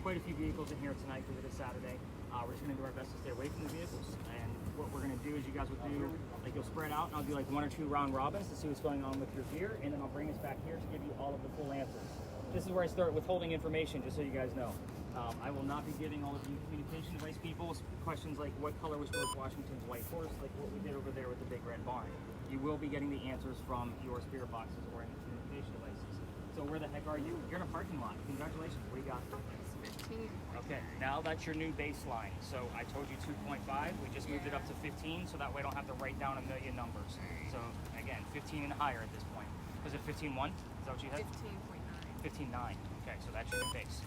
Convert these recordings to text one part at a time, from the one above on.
quite a few vehicles in here tonight because it is Saturday. We're just going to do our best to stay away from the vehicles. And what we're going to do is you guys will do, like you'll spread out and I'll do like 1 or 2 round robins to see what's going on with your gear. And then I'll bring us back here to give you all of the full answers. This is where I start withholding information, just so you guys know. I will not be giving all of you communication device people questions like what color was George Washington's white horse, like what we did over there with the big red barn. You will be getting the answers from your spirit boxes or in the communication devices. So where the heck are you? You're in a parking lot. Congratulations. What do you got? 15. Okay, now that's your new baseline. So I told you 2.5. We just moved it up to 15, so that way I don't have to write down a million numbers. So again, 15 and higher at this point. Was it 15.1? Is that what you had? 15.9. 15.9. Okay, so that's your new base.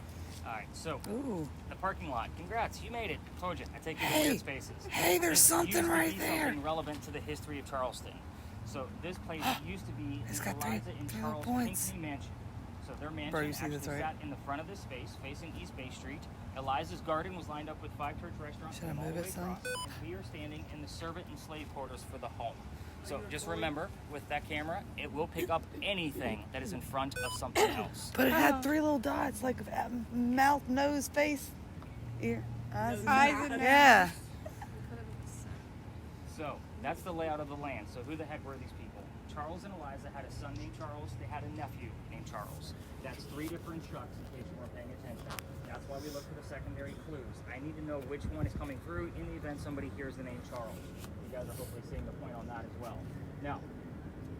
All right, so Ooh. the parking lot. Congrats, you made it. Told you. I take you to Hey. good spaces. Hey, there's This something used to right be there. Something relevant to the history of Charleston. So this place used to be It's the got three Eliza and little Charles points. Pinckney Mansion. So their mansion Bro, you see actually this, right? sat in the front of this space, facing East Bay Street. Eliza's garden was lined up with 5 church restaurants Should I all the move way it some? across, and we are standing in the servant and slave quarters for the home. So just remember, with that camera, it will pick up anything that is in front of something else. But it had 3 little dots, like mouth, nose, face, ear, eyes, Eyes and yeah. So that's the layout of the land. So who the heck were these people? Charles and Eliza had a son named Charles. They had a nephew named Charles. That's 3 different trucks in case you weren't paying attention. That's why we look for the secondary clues. I need to know which one is coming through in the event somebody hears the name Charles. You guys are hopefully seeing the point on that as well. Now,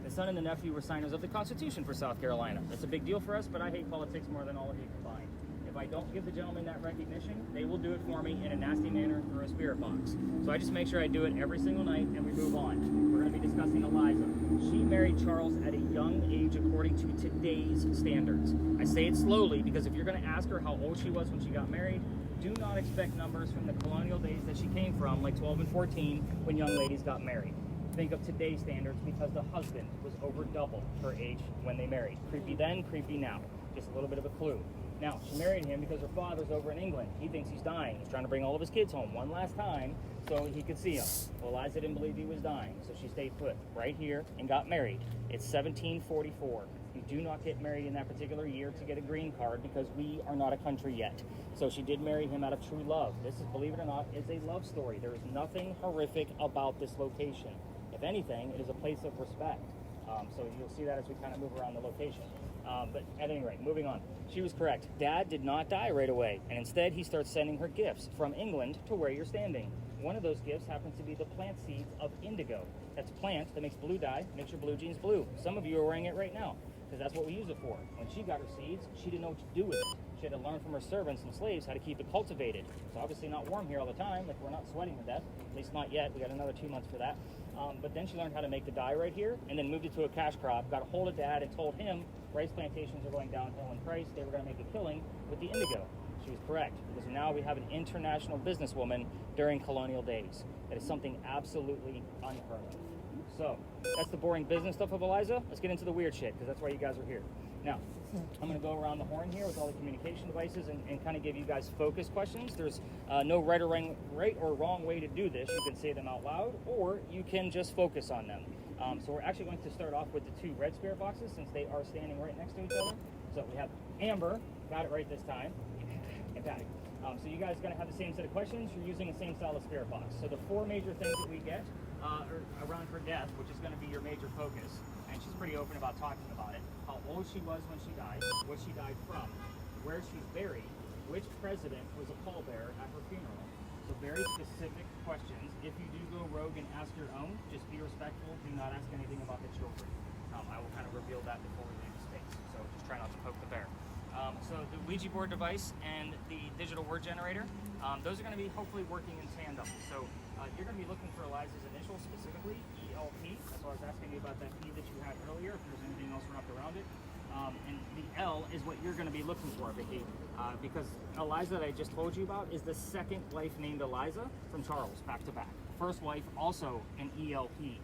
the son and the nephew were signers of the Constitution for South Carolina. That's a big deal for us, but I hate politics more than all of you combined. If I don't give the gentleman that recognition, they will do it for me in a nasty manner through a spirit box. So I just make sure I do it every single night and we move on. We're going to be discussing Eliza. She married Charles at a young age according to today's standards. I say it slowly because if you're going to ask her how old she was when she got married, do not expect numbers from the colonial days that she came from, like 12 and 14, when young ladies got married. Think of today's standards because the husband was over double her age when they married. Creepy then, creepy now. Just a little bit of a clue. Now, she married him because her father's over in England. He thinks he's dying. He's trying to bring all of his kids home one last time so he could see them. Well, Eliza didn't believe he was dying, so she stayed put right here and got married. It's 1744. You do not get married in that particular year to get a green card because we are not a country yet. So she did marry him out of true love. This is, believe it or not, is a love story. There is nothing horrific about this location. If anything, it is a place of respect. So you'll see that as we kind of move around the location. But at any rate, moving on. She was correct. Dad did not die right away, and instead he starts sending her gifts from England to where you're standing. One of those gifts happens to be the plant seeds of indigo. That's a plant that makes blue dye, makes your blue jeans blue. Some of you are wearing it right now, because that's what we use it for. When she got her seeds, she didn't know what to do with it. She had to learn from her servants and slaves how to keep it cultivated. It's obviously not warm here all the time, like we're not sweating to death, at least not yet. We got another 2 months for that. But then she learned how to make the dye right here, and then moved it to a cash crop, got a hold of Dad and told him rice plantations are going downhill in price. They were going to make a killing with the indigo. She was correct, because now we have an international businesswoman during colonial days. That is something absolutely unheard of. So, that's the boring business stuff of Eliza. Let's get into the weird shit, because that's why you guys are here. Now, I'm going to go around the horn here with all the communication devices and kind of give you guys focus questions. There's no right or wrong way to do this. You can say them out loud, or you can just focus on them. So we're actually going to start off with the 2 red spirit boxes, since they are standing right next to each other. So we have Amber, got it right this time, and Patty. So you guys are going to have the same set of questions. You're using the same style of spirit box. So the 4 major things that we get are around her death, which is going to be your major focus. And she's pretty open about talking about it. How old she was when she died, what she died from, where she's buried, which president was a pallbearer at her funeral. So very specific questions. If you do go rogue and ask your own, just be respectful. Do not ask anything about the children. I will kind of reveal that before we leave the space. So just try not to poke the bear. So the Ouija board device and the digital word generator, those are going to be hopefully working in tandem. So you're going to be looking for Eliza's initials, specifically ELP. That's why I was asking you about that E that you had earlier, if there's anything else wrapped around it. And the L is what you're going to be looking for, Vicky, because Eliza that I just told you about is the second wife named Eliza from Charles, back to back. First wife, also an ELP.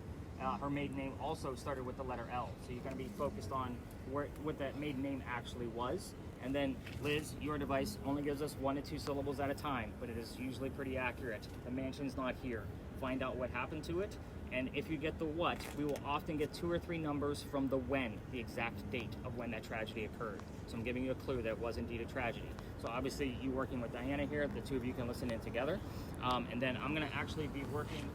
Her maiden name also started with the letter L. So you're going to be focused on what that maiden name actually was. And then, Liz, your device only gives us 1 to 2 syllables at a time, but it is usually pretty accurate. The mansion's not here. Find out what happened to it. And if you get the what, we will often get 2 or 3 numbers from the when, the exact date of when that tragedy occurred. So I'm giving you a clue that it was indeed a tragedy. So So obviously you working with Diana here, the two of you can listen in together. And then I'm gonna actually be working.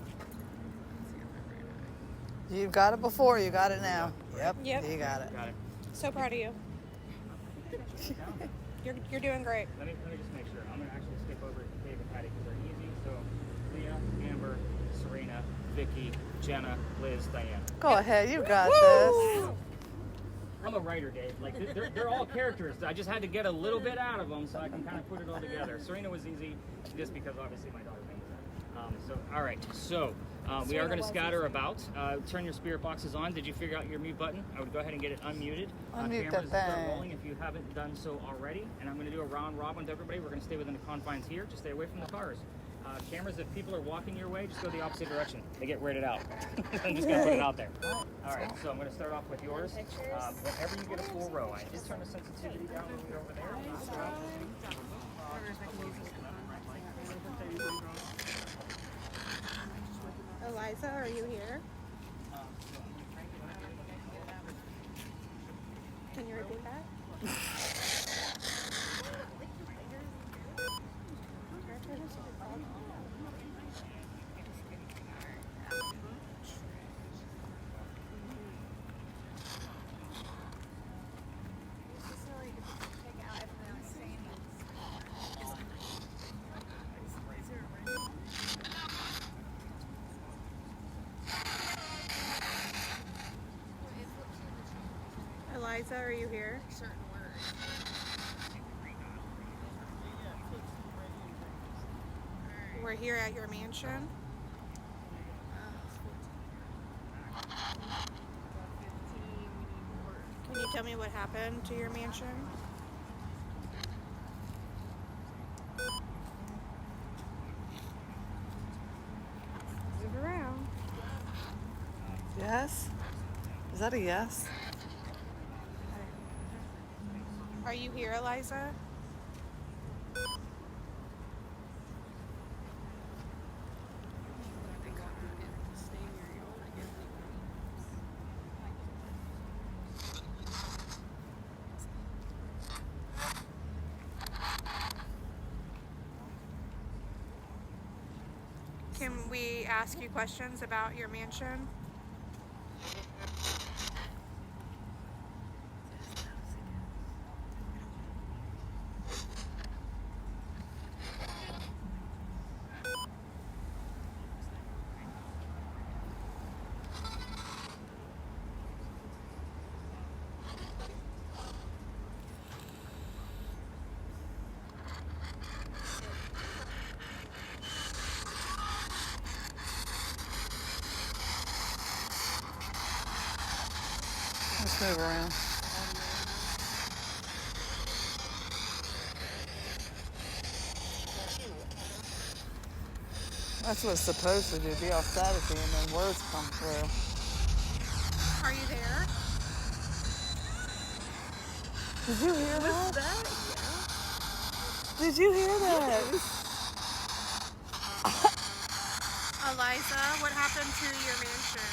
You got it before, you got it now. Yep, Yep. you got it. Got it. So proud of you. You're doing great. Let me just make sure. I'm gonna actually skip over Dave and Patty because they're easy. So Leah, Amber, Serena, Vicky, Jenna, Liz, Diana. Go ahead, you got this. I'm a writer, Dave. Like they're all characters. I just had to get a little bit out of them so I can kind of put it all together. Serena was easy, just because obviously my daughter paints that. So all right. So we are going to scatter about. Turn your spirit boxes on. Did you figure out your mute button? I would go ahead and get it unmuted. Unmute Cameras that start thing. rolling if you haven't done so already. And I'm going to do a round robin to everybody. We're going to stay within the confines here. Just stay away from the cars. Cameras, if people are walking your way, just go the opposite direction. They get weirded out. I'm just going to put it out there. All right, so I'm going to start off with yours. Whenever you get a full row, I did turn the sensitivity down a little bit over there. Eliza, are you here? Can you repeat that? Eliza, are you here? We're here at your mansion. Can you tell me what happened to your mansion? Move around. Yes? Is that a yes? Are you here, Eliza? Can we ask you questions about your mansion? Let's move around. That's what it's supposed to do, be all staticky and then words come through. Are you there? Did you hear that? Did you hear that? Eliza, what happened to your mansion?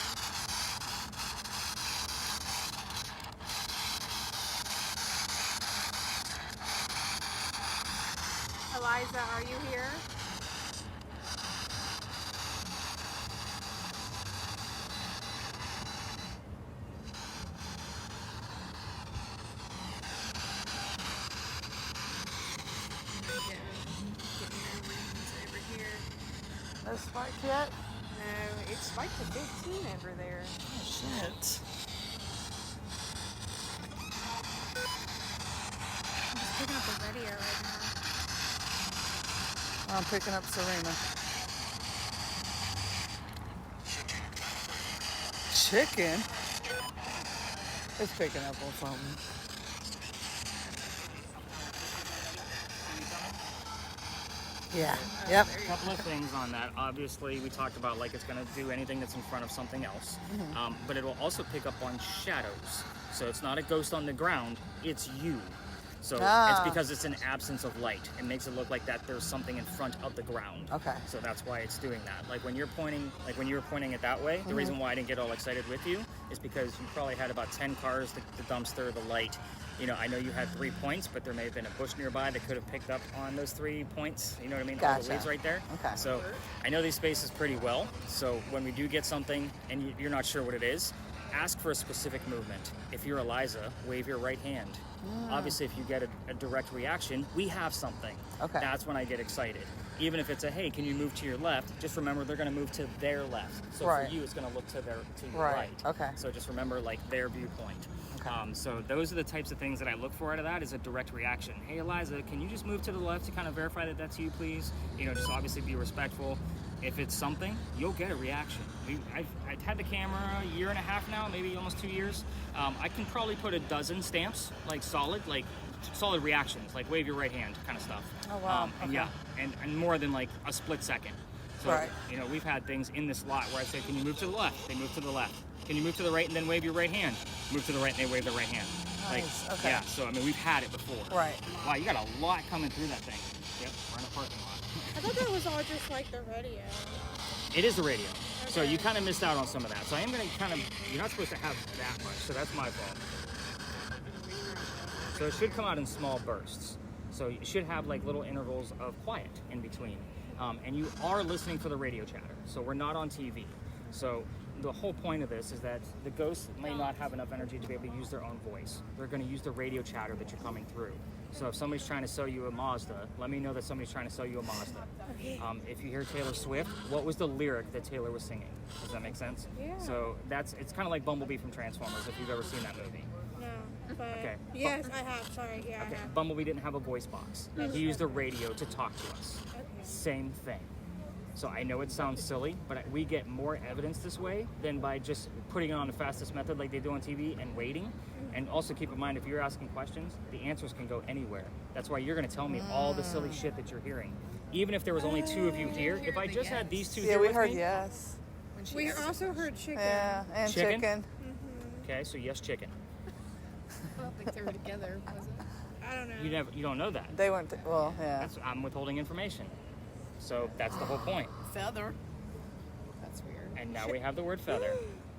Eliza, are you here? No spike yet? No, it's spiked to 15 over there. Oh, shit. I'm just picking up the radio right now. I'm picking up Serena. Chicken? It's picking up on something. Yeah. Yep. A couple of things on that. Obviously, we talked about like it's going to do anything that's in front of something else, but it will also pick up on shadows. So it's not a ghost on the ground; it's you. So it's because it's an absence of light. It makes it look like that there's something in front of the ground. Okay. So that's why it's doing that. Like when you're pointing, like when you were pointing it that way, the reason why I didn't get all excited with you is because you probably had about 10 cars, the dumpster, the light, You know, I know you had 3 points, but there may have been a bush nearby that could have picked up on those 3 points. You know what I mean? All the Gotcha. leaves right there. Okay. So I know these spaces pretty well. So when we do get something and you're not sure what it is, ask for a specific movement. If you're Eliza, wave your right hand. Obviously, if you get a direct reaction, we have something. Okay. That's when I get excited. Even if it's a, hey, can you move to your left? Just remember they're going to move to their left. So Right. for you, it's going to look to your Right. right. Okay. So just remember like their viewpoint. Okay. So those are the types of things that I look for out of that is a direct reaction. Hey, Eliza, can you just move to the left to kind of verify that that's you, please? You know, just obviously be respectful. If it's something, you'll get a reaction. I've had the camera a year and a half now, maybe almost 2 years. I can probably put a dozen stamps, like solid reactions, like wave your right hand kind of stuff. Oh, wow. And Okay. yeah, and more than like a split second. So, Right. you know, we've had things in this lot where I say, can you move to the left? They move to the left. Can you move to the right and then wave your right hand? Move to the right and they wave their right hand. Nice. Like, Okay. yeah, so I mean, we've had it before. Right. Wow, you got a lot coming through that thing. Yep, we're in a parking lot. I thought that was all just like the radio. It is the radio. So Okay. you kind of missed out on some of that. So I am going to kind of, you're not supposed to have that much, so that's my fault. So it should come out in small bursts. So you should have like little intervals of quiet in between. And you are listening for the radio chatter. So we're not on TV. So the whole point of this is that the ghosts may not have enough energy to be able to use their own voice. They're going to use the radio chatter that you're coming through. So if somebody's trying to sell you a Mazda, let me know that somebody's trying to sell you a Mazda. If you hear Taylor Swift, what was the lyric that Taylor was singing? Does that make sense? Yeah. So it's kind of like Bumblebee from Transformers, if you've ever seen that movie. No, but Okay. yes, I have. Sorry, yeah, Okay. I have. Bumblebee didn't have a voice box. He used the radio to talk to us. Okay. Same thing. So I know it sounds silly, but we get more evidence this way than by just putting it on the fastest method like they do on TV and waiting. And also keep in mind, if you're asking questions, the answers can go anywhere. That's why you're going to tell me all the silly shit that you're hearing. Even if there was only 2 of you here, if I just had these 2 Yeah, here we with heard me, yes. We also heard chicken. Yeah, and Chicken? chicken. okay, so yes, chicken. I don't think they were together, was it? I don't know. You don't know that. They went. Well, yeah. I'm withholding information. So that's the whole point. Feather. That's weird. And now we have the word feather.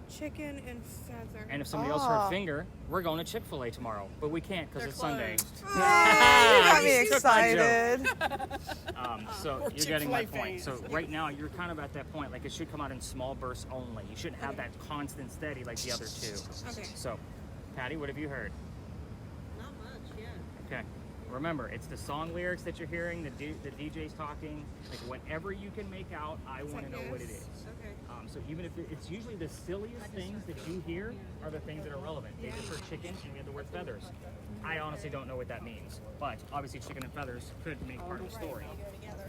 Chicken and feather. And if somebody else heard finger, we're going to Chick-fil-A tomorrow. But we can't because They're it's Sunday. closed. You got me You took my joke. excited. So We're you're getting my Chick-fil-A point. So fans. right now you're kind of at that point, like it should come out in small bursts only. You shouldn't have that constant steady like the other 2. Okay. So, Patty, what have you heard? Not much, yeah. Okay. Remember, it's the song lyrics that you're hearing, the DJ's talking, like whatever you can make out, I want to know what it is. Okay. So even if it's usually the silliest things that you hear are the things that are relevant. They just heard chicken and we had the word feathers. I honestly don't know what that means, but obviously chicken and feathers could make part of the story.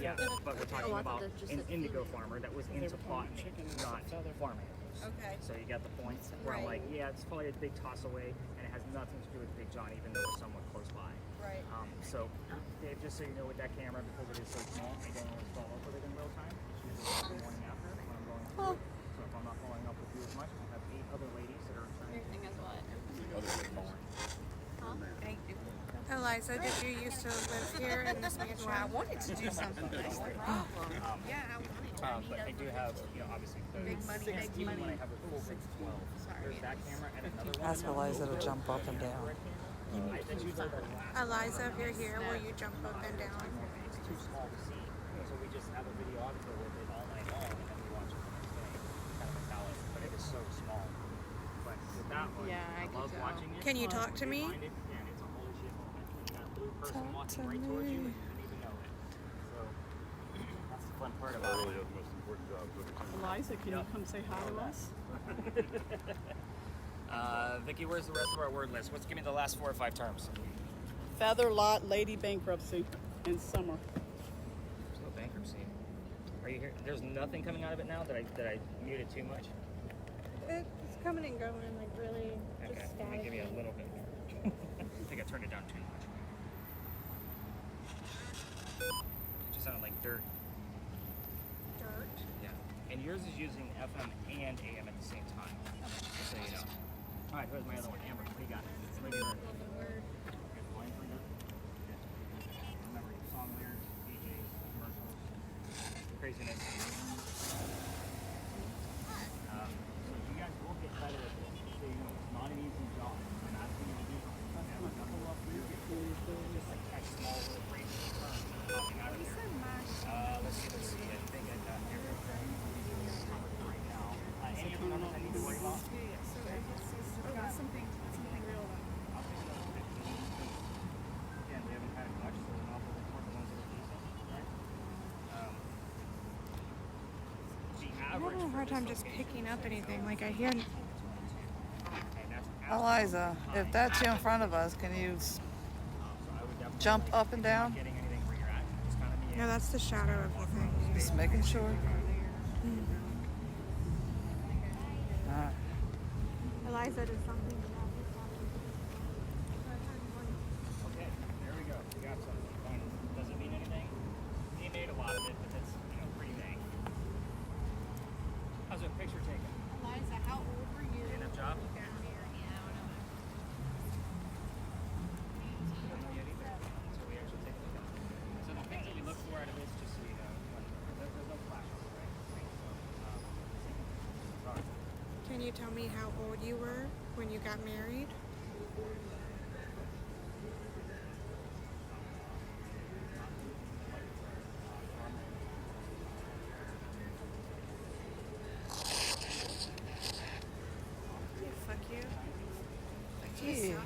Yeah, but we're talking about an indigo farmer that was into plotting, not farming. Okay. So you got the point where I'm like, yeah, it's probably a big toss away, and it has nothing to do with Big John, even though we're somewhat close by. Right. So, Dave, just so you know, with that camera, because it is so small, I don't always follow up with it in real time. It's usually the morning after when I'm going through it. So if I'm not following up with you as much, I have 8 other ladies that are trying to. Everything is what? Eliza, did you used to live here in this mansion? I wanted to do something. That's the problem. Yeah, I wanted to. But I do have, obviously, Big money, big 16 when I money. have a full big 12. There's that camera and another one. Ask Eliza to jump up and down. That you heard Eliza, if you're here, will you jump up and down? it's too small to see. So we just have a videographer with it all night long, and then we watch it the next day. Kind of a balance, but it is so small. But with that one, Yeah, I I love could watching it. Can you talk to me? Find it, and it's a holy shit moment. You got a blue person Talk walking to right towards you, me. and you didn't even know it. So that's the fun part about it. Eliza, can you come say hi to us? Vicky, where's the rest of our word list? Give me the last 4 or 5 terms. Feather lot, lady bankruptcy, and summer. There's no bankruptcy. Are you here? There's nothing coming out of it now that I muted too much. It's coming and going, like really Okay, just let me give you a static. little bit more. I think I turned it down too much. It just sounded like dirt. Dirt. Yeah. And yours is using FM and AM at the same time. Just so you know. All right, here's my other one. Amber, what do you got? What do you heard? Good line for you? Good. Remember your song lyrics, DJs, commercials, craziness. So you guys will get better at this. So you know, it's not an easy job. I'm asking you to do something. small little braces and turns that are popping out of there. Let's see. I think I got everything covered right now. Any other numbers I need to worry about? I'll take another 15. Again, we haven't had much, so we're not looking for the ones that are decent, right? The I'm average having a for hard this time just location picking is up 6 anything. hours. Like I hear. Okay, that's Eliza, if that's you in front of us, can you so I would definitely jump like, up and if you're not down? getting anything where you're at, just kind of No, that's the shadow of the thing. Just making sure. Eliza, does something. Okay, there we go. We got something. Fine. Does it mean anything? He made a lot of it, but that's pretty vague. How's that picture taken? Eliza, how old were you? Did enough job? Yeah, I don't know. We don't know yet either until we actually take a look at it. So the things that you look for out of this, just so you know, there's no flashes, right? Sorry. Can you tell me how old you were when you got married? Fuck you. Fuck You you. sounded like.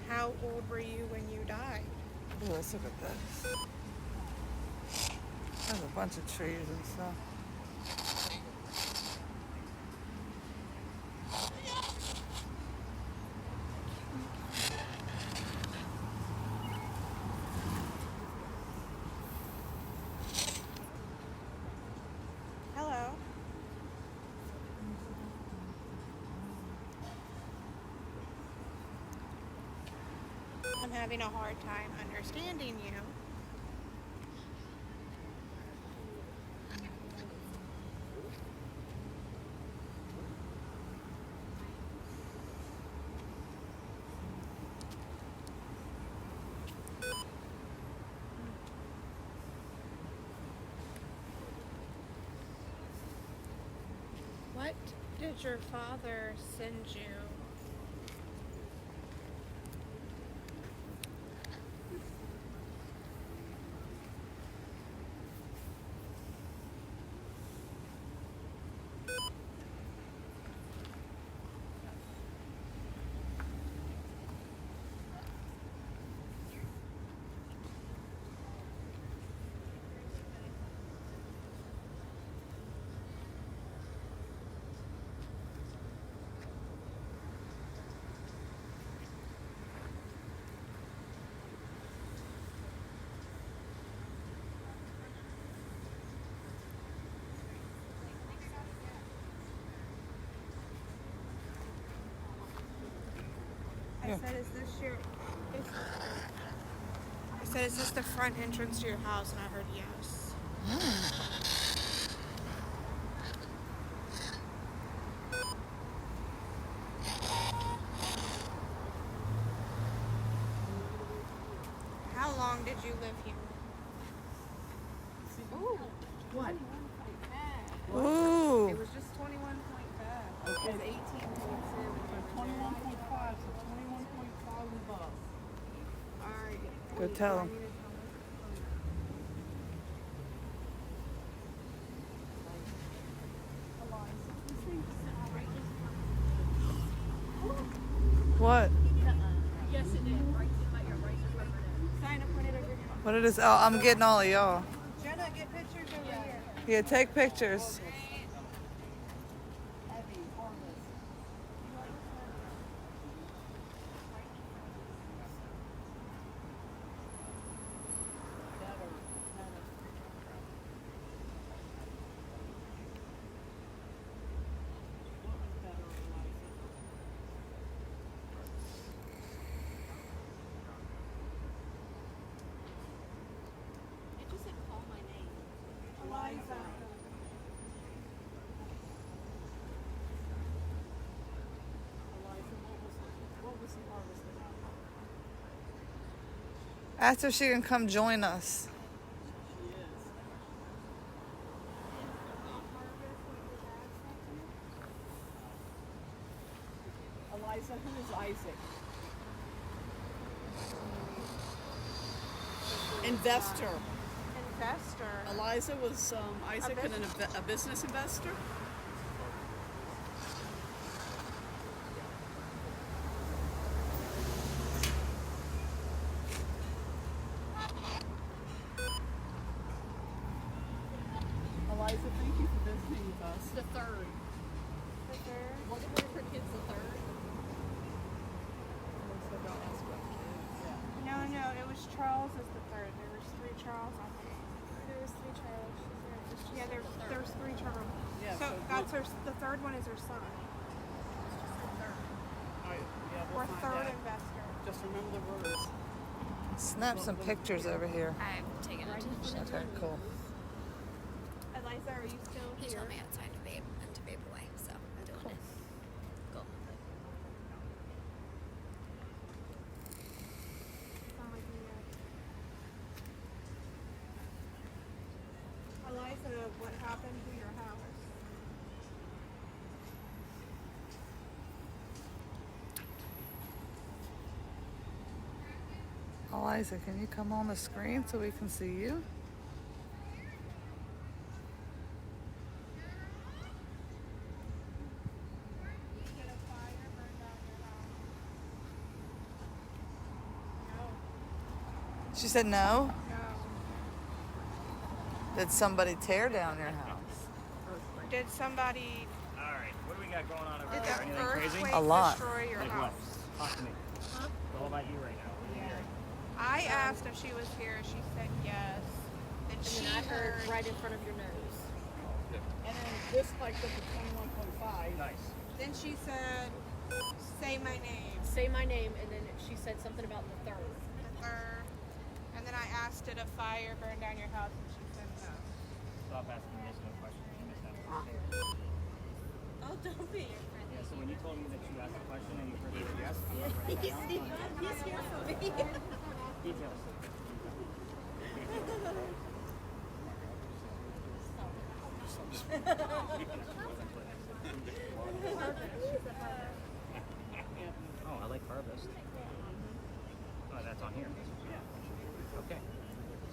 How old were you when you died? Ooh, let's look at this. There's a bunch of trees and stuff. Hello. I'm having a hard time understanding you. What did your father send you? Yeah. I said, is this your... I said, is this the front entrance to your house? And I heard yes. How long did you live here? Ooh. What? Ooh. It was just 21.5. Okay. It was 18.7. 21.5, so 21.5 above. Alright. Go tell him. What? Yes, it did. Right, like your right to cover it. Sign up when it over here. What it is? Oh, I'm getting all of y'all. Jenna, get pictures over here. Yeah, take pictures. It just said call my name. Eliza. What was the harvest about? Ask her if she can come join us. Eliza, who is Isaac? Investor. Investor. Eliza was Isaac a business investor? Eliza, thank you for visiting with us. The third. The third. Wasn't one of her kids the third? Melissa, don't ask about kids. Yeah. No, it was Charles as the third. There was 3 Charles, I think. There was 3 Charles. Yeah, there's 3 Charles. Yeah, so so that's the third one is her son. Yeah, Or we'll find third out. investor. Just remember the words. Snap some pictures over here. I've taken it to the shelter. Okay, cool. Eliza, are you still He here? told me outside to vape and to vape away, so I'm doing it. Cool. Sound like me, Eliza, what happened to your house? Eliza, can you come on the screen so we can see you? Did a fire burn down your house? She said no. No. Did somebody tear down your house? Did somebody, All right, what do we got going on over did here? the Anything crazy? earthquake A lot. destroy your Like what? house? Talk to me. It's all about you right now. What are you hearing? I asked if she was here. She said yes. And And she then I heard heard. right in front of your nose. And then this spiked up to 21.5. Nice. Then she said, "Say my name." Say my name, and then she said something about the third. The third. And then I asked, "Did a fire burn down your house?" And she said no. Stop asking yes no questions. You missed that. Oh, don't be. Yeah, so when you told me that you asked a question and you heard the yes, I'm like, write that down. He's here for me. Details. Oh, I like harvest. Oh, that's on here. Okay.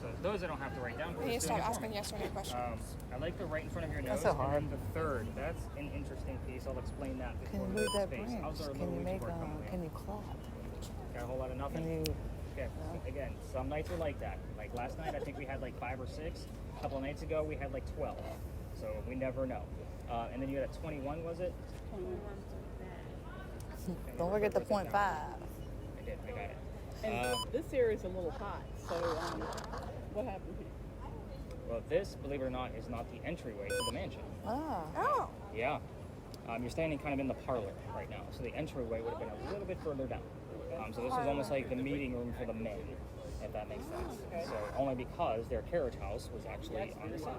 So those I don't have to write down. You need to stop asking yes or no questions. I like the right in front of your nose. That's so hard. And then the third. That's an interesting piece. I'll explain that Can before you we move go to that space. branch? How's our Can little you weeds make work coming in? can you clap? Got a whole lot of nothing? Can you Okay, so again, some nights are like that. Like last night, I think we had like 5 or 6. A couple of nights ago, we had like 12. So we never know. And then you had a 21, was it? don't forget the .5. I did, I got it. And this area is a little hot, so what happened here? Well, this, believe it or not, is not the entryway to the mansion. Ah. Oh. Yeah. You're standing kind of in the parlor right now. So the entryway would have been a little bit further down. So this is almost like the meeting room for the men, if that makes sense. So only because their carriage house was actually on the side.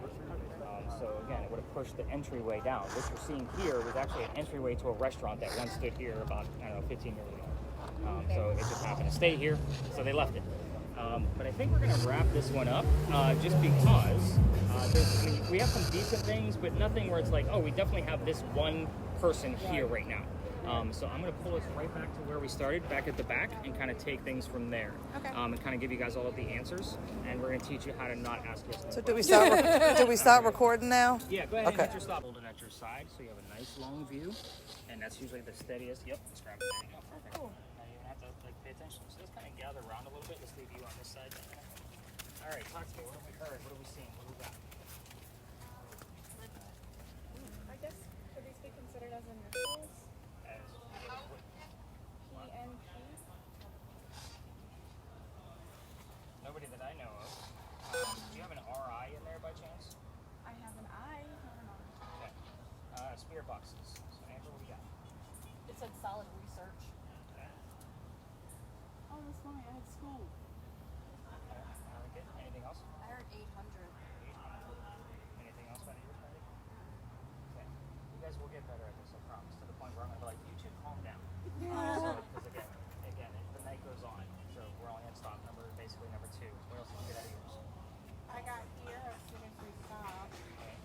So again, it would have pushed the entryway down. What you're seeing here was actually an entryway to a restaurant that once stood here about, 15 years ago. So it just happened to stay here, so they left it. But I think we're going to wrap this one up just because we have some decent things, but nothing where it's like, oh, we definitely have this one person here right now. So I'm going to pull us right back to where we started, back at the back, and kind of take things from there. Okay. And kind of give you guys all of the answers, and we're going to teach you how to not ask yes. So do we start recording now? Yeah, go ahead and Okay. hit your stop. Hold it at your side so you have a nice long view, and that's usually the steadiest. Yep, let's grab it. There you go. Perfect. Now you don't have to pay attention. So let's kind of gather around a little bit. Let's leave you on this side. All right, talk to me. What have we heard? What have we seen? What have we got? I guess could these be considered as initials? As PNP? nobody that I know of. Do you have an RI in there by chance? I have an I, not an R. Okay. Spirit boxes. So Amber, what do you got? It said solid research. Okay. Oh, that's funny. I had school. Okay. Good. Anything else? I heard 800. Anything else out of yours, Patty? Okay. You guys will get better at this, I promise. To the point where I'm gonna be like, you two calm down. Because again, the night goes on. So we're only at stop number, basically number 2. What else did you get out of yours? I got here as soon as we stopped. Okay.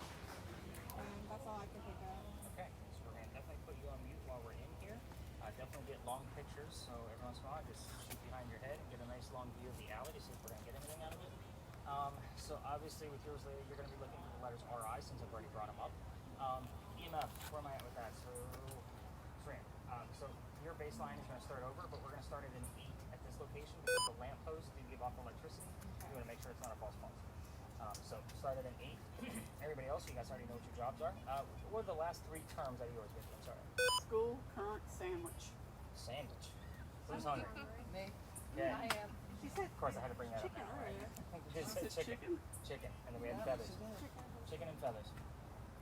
That's all I could think of. Okay. So we're gonna definitely put you on mute while we're in here. Definitely get view of the alley to see if we're going to get anything out of it. So obviously with yours later, you're going to be looking for the letters RI since I've already brought them up. EMF, where am I at with that? So, so your baseline is going to start over, but we're going to start at an 8 at this location because the lamppost do give off electricity. You want to make sure it's not a false positive. So start at an 8. Everybody else, you guys already know what your jobs are. What are the last 3 terms out of yours, Vicky? I'm sorry. School, current, sandwich. Sandwich. Who's hungry? Me. Yeah. I am. She said Of course, I had to bring that chicken up now, right? earlier. You did say chicken. Chicken. And then we had feathers. Chicken and feathers.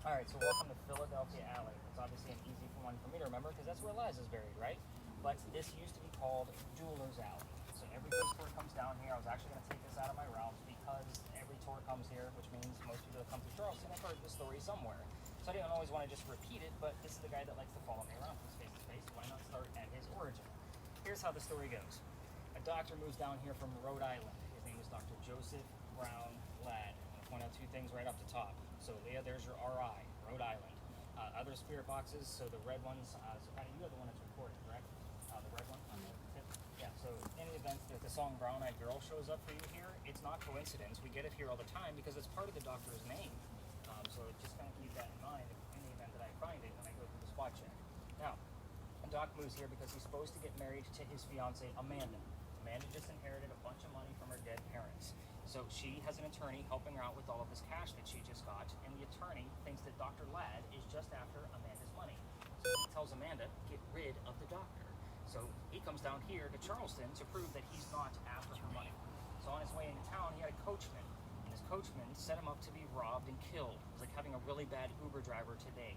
All right, so welcome to Philadelphia Alley. It's obviously an easy one for me to remember because that's where Liza's buried, right? But this used to be called Jeweler's Alley. So every bus tour comes down here. I was actually going to take this out of my route because every tour comes here, which means most people that come to Charleston have heard the story somewhere. So I didn't always want to just repeat it, but this is the guy that likes to follow me around from space to space. Why not start at his origin? Here's how the story goes. A doctor moves down here from Rhode Island. His name is Dr. Joseph Brown Ladd. I'm going to point out 2 things right off the top. So Leah, there's your RI, Rhode Island. Other spirit boxes, so the red ones, so Patty, you are the one that's recorded, correct? The red one on the tip? Yeah, so in the event that the song Brown Eyed Girl shows up for you here, it's not coincidence. We get it here all the time because it's part of the doctor's name. So just kind of keep that in mind in the event that I find it when I go through the spot check. Now, a doc moves here because he's supposed to get married to his fiancee, Amanda. Amanda just inherited a bunch of money from her dead parents. So she has an attorney helping her out with all of this cash that she just got, and the attorney thinks that Dr. Ladd is just after Amanda's money. So he tells Amanda, get rid of the doctor. So he comes down here to Charleston to prove that he's not after her money. So on his way into town, he had a coachman, and his coachman set him up to be robbed and killed. It was like having a really bad Uber driver today.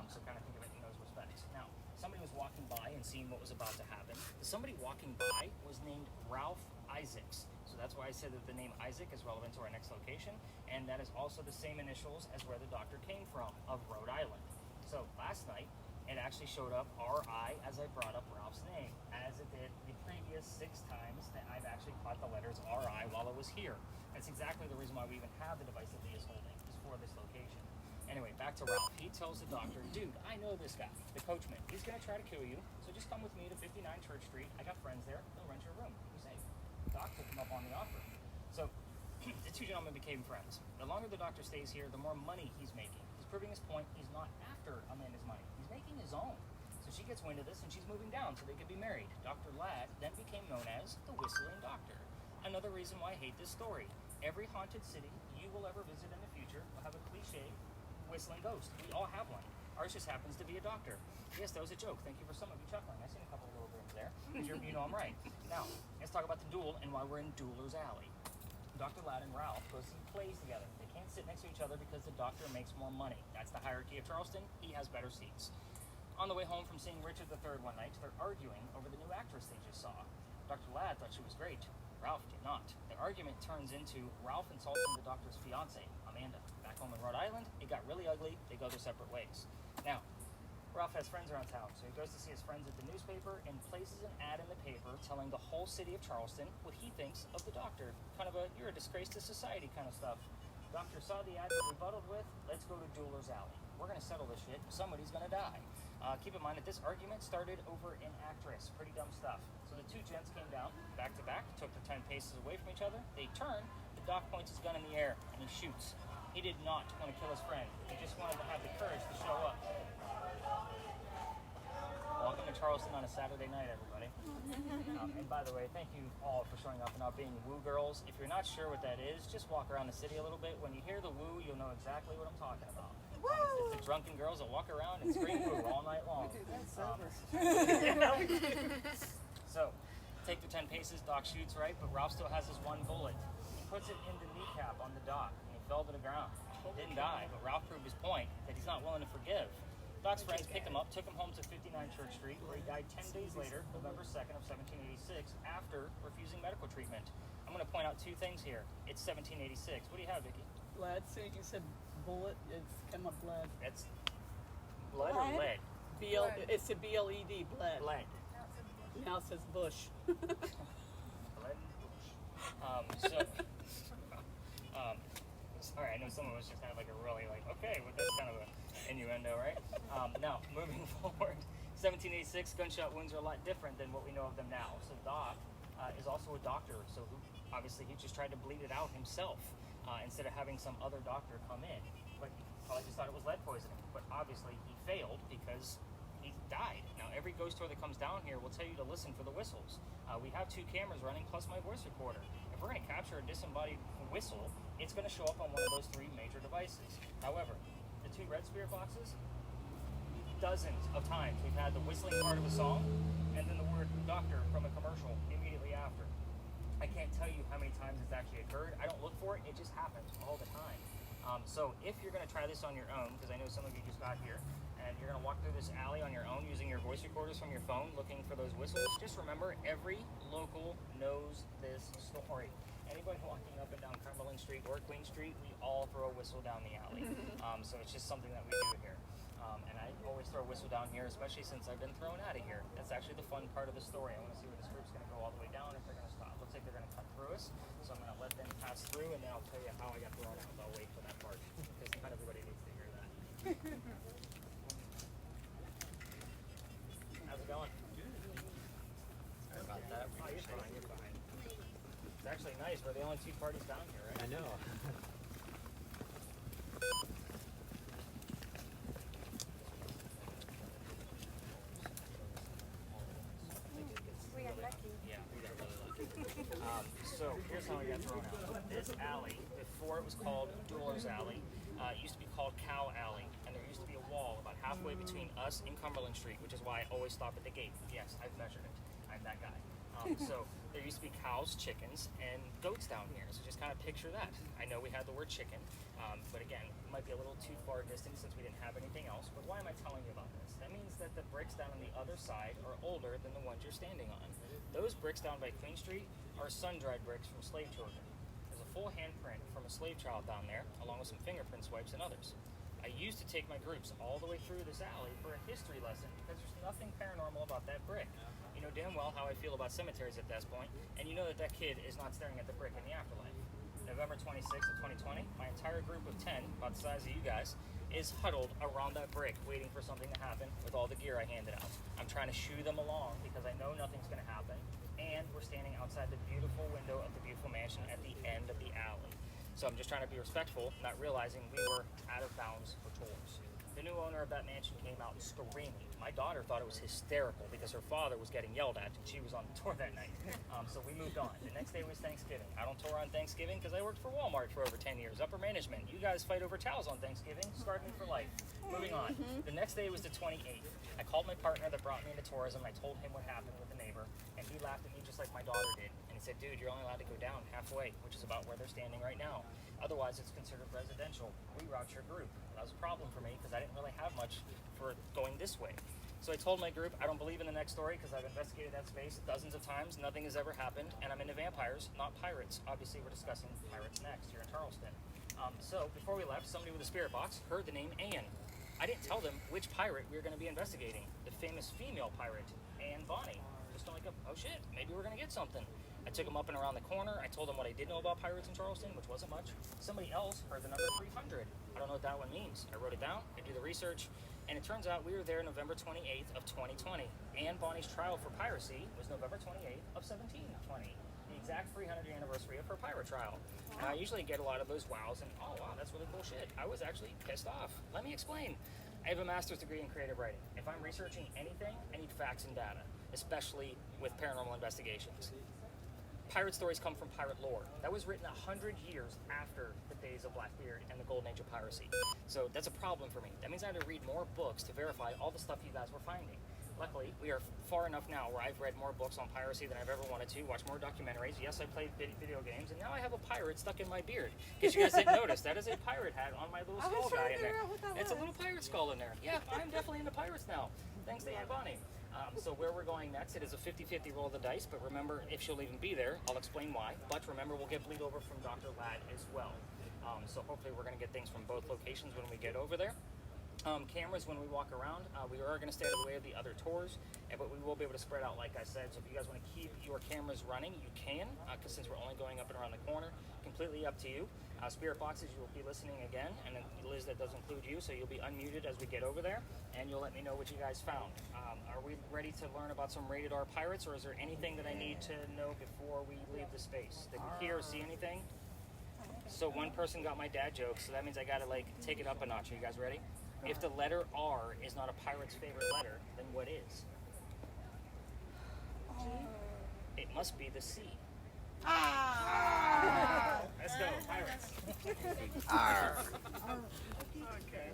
So kind of think of it in those respects. Now, somebody was walking by and seeing what was about to happen. Somebody walking by was named Ralph Isaacs. So that's why I said that the name Isaac is relevant to our next location, and that is also the same initials as where the doctor came from, of Rhode Island. So last night, it actually showed up RI as I brought up Ralph's name, as it did the previous 6 times that I've actually caught the letters RI while I was here. That's exactly the reason why we even have the device that Lee is holding, is for this location. Anyway, back to Ralph. He tells the doctor, dude, I know this guy, the coachman. He's going to try to kill you, so just come with me to 59 Church Street. I got friends there. They'll rent your room. You say, doc took him up on the offer. So the 2 gentlemen became friends. The longer the doctor stays here, the more money he's making. He's proving his point. He's not after Amanda's money. He's making his own. So she gets wind of this, and she's moving down so they could be married. Dr. Ladd then became known as the Whistling Doctor. Another reason why I hate this story. Every haunted city you will ever visit in the future will have a cliche whistling ghost. We all have one. Ours just happens to be a doctor. Yes, that was a joke. Thank you for some of you chuckling. I seen a couple of little rooms there. You know I'm right. Now, let's talk about the duel and why we're in Dueler's Alley. Dr. Ladd and Ralph go see plays together. They can't sit next to each other because the doctor makes more money. That's the hierarchy of Charleston. He has better seats. On the way home from seeing Richard III one night, they're arguing over the new actress they just saw. Dr. Ladd thought she was great. Ralph did not. The argument turns into Ralph insulting the doctor's fiancée, Amanda. Back home in Rhode Island, it got really ugly. They go their separate ways. Now, Ralph has friends around town, so he goes to see his friends at the newspaper and places an ad in the paper telling the whole city of Charleston what he thinks of the doctor. Kind of a, you're a disgrace to society kind of stuff. Doctor saw the ad that rebutted with, let's go to Dueler's Alley. We're going to settle this shit. Somebody's going to die. Keep in mind that this argument started over an actress. Pretty dumb stuff. So the 2 gents came down, back to back, took the 10 paces away from each other. They turn, the doc points his gun in the air, and he shoots. He did not want to kill his friend. He just wanted to have the courage to show up. Welcome to Charleston on a Saturday night, everybody. And by the way, thank you all for showing up and not being woo girls. If you're not sure what that is, just walk around the city a little bit. When you hear the woo, you'll know exactly what I'm talking about. It's the drunken girls that walk around and scream woo all night long. So, take the 10 paces, Doc shoots, right? But Ralph still has his 1 bullet. He puts it in the kneecap on the Doc, and he fell to the ground. Didn't die, but Ralph proved his point that he's not willing to forgive. Doc's friends picked him up, took him home to 59 Church Street, where he died 10 days later, November 2nd of 1786, after refusing medical treatment. I'm going to point out 2 things here. It's 1786. What do you have, Vicky? Lead. So you said bullet. It's come up lead. It's blood or lead? It's a BLED. Bled. Lead. Now it says bush. Lead bush. Sorry, I know some of us just have like a really okay, well, that's kind of a innuendo, right? Now, moving forward, 1786 gunshot wounds are a lot different than what we know of them now. So Doc is also a doctor, so who obviously he just tried to bleed it out himself instead of having some other doctor come in. But I just thought it was lead poisoning, but obviously he failed because he died. Now every ghost tour that comes down here will tell you to listen for the whistles. We have 2 cameras running plus my voice recorder. If we're going to capture a disembodied whistle, it's going to show up on one of those 3 major devices. However, the 2 red spirit boxes, dozens of times we've had the whistling part of a song and then the word doctor from a commercial immediately after. I can't tell you how many times it's actually occurred. I don't look for it, it just happens all the time. So if you're going to try this on your own, because I know some of you just got here, and you're going to walk through this alley on your own using your voice recorders from your phone looking for those whistles, just remember every local knows this story. Anybody walking up and down Cumberland Street or Queen Street, we all throw a whistle down the alley. So it's just something that we do here. And I always throw a whistle down here, especially since I've been thrown out of here. That's actually the fun part of the story. I want to see where this group's going to go all the way down, if they're going to stop. Looks like they're going to cut through us, so I'm going to let them pass through, and then I'll tell you how I got thrown out. I'll wait for that part, because not everybody needs to hear that. How's it going? Sorry about that. Oh, you're fine, you're fine. It's actually nice. We're the only 2 parties down here, right? I know. We got lucky. Yeah, we got really lucky. So here's how I got thrown out. This alley, before it was called Dueler's Alley, it used to be called Cow Alley, and there used to be a wall about halfway between us and Cumberland Street, which is why I always stop at the gate. Yes, I've measured it. I'm that guy. So there used to be cows, chickens, and goats down here. So just kind of picture that. I know we had the word chicken, but again, it might be a little too far distant since we didn't have anything else. But why am I telling you about this? That means that the bricks down on the other side are older than the ones you're standing on. Those bricks down by Queen Street are sun-dried bricks from slave children. There's a full handprint from a slave child down there, along with some fingerprint swipes and others. I used to take my groups all the way through this alley for a history lesson because there's nothing paranormal about that brick. You know damn well how I feel about cemeteries at this point, and you know that that kid is not staring at the brick in the afterlife. November 26th of 2020, my entire group of 10, about the size of you guys, is huddled around that brick waiting for something to happen with all the gear I handed out. I'm trying to shoo them along because I know nothing's going to happen, and we're standing outside the beautiful window of the beautiful mansion at the end of the alley. So I'm just trying to be respectful, not realizing we were out of bounds for tours. The new owner of that mansion came out screaming. My daughter thought it was hysterical because her father was getting yelled at and she was on the tour that night. So we moved on. The next day was Thanksgiving. I don't tour on Thanksgiving because I worked for Walmart for over 10 years. Upper management. You guys fight over towels on Thanksgiving. Scarred me for life. Moving on. The next day was the 28th. I called my partner that brought me into tourism. I told him what happened with the neighbor, and he laughed at me just like my daughter did. And he said, dude, you're only allowed to go down halfway, which is about where they're standing right now. Otherwise, it's considered residential. Reroute your group. That was a problem for me because I didn't really have much for going this way. So I told my group, I don't believe in the next story because I've investigated that space dozens of times. Nothing has ever happened, and I'm into vampires, not pirates. Obviously, we're discussing pirates next here in Charleston. So before we left, somebody with a spirit box heard the name Anne. I didn't tell them which pirate we were going to be investigating. The famous female pirate, Anne Bonny. Just like, oh shit, maybe we're going to get something. I took them up and around the corner. I told them what I did know about pirates in Charleston, which wasn't much. Somebody else heard the number 300. I don't know what that one means. I wrote it down. I do the research. And it turns out we were there November 28th of 2020. Anne Bonny's trial for piracy was November 28th of 1720. The exact 300th anniversary of her pirate trial. And I usually get a lot of those wows and, oh wow, that's really cool shit. I was actually pissed off. Let me explain. I have a master's degree in creative writing. If I'm researching anything, I need facts and data, especially with paranormal investigations. Pirate stories come from pirate lore. That was written 100 years after the days of Blackbeard and the golden age of piracy. So that's a problem for me. That means I had to read more books to verify all the stuff you guys were finding. Luckily, we are far enough now where I've read more books on piracy than I've ever wanted to, watched more documentaries. Yes, I played video games, and now I have a pirate stuck in my beard. In case you guys didn't notice, that is a pirate hat on my little skull guy in there. It's a little pirate skull in there. Yeah, I'm definitely into pirates now. Thanks to Anne Bonny. So where we're going next, it is a 50-50 roll of the dice, but remember, if she'll even be there, I'll explain why. But remember, we'll get bleed over from Dr. Ladd as well. So hopefully we're going to get things from both locations when we get over there. Cameras when we walk around. We are going to stay out of the way of the other tours, but we will be able to spread out, like I said. So if you guys want to keep your cameras running, you can, because since we're only going up and around the corner, completely up to you. Spirit boxes, you will be listening again, and then Liz, that does include you, so you'll be unmuted as we get over there, and you'll let me know what you guys found. Are we ready to learn about some rated R pirates, or is there anything that I need to know before we leave the space? Did we hear or see anything? So one person got my dad joke, so that means I gotta like take it up a notch. Are you guys ready? If the letter R is not a pirate's favorite letter, then what is? It must be the C. Let's go, pirates. Okay.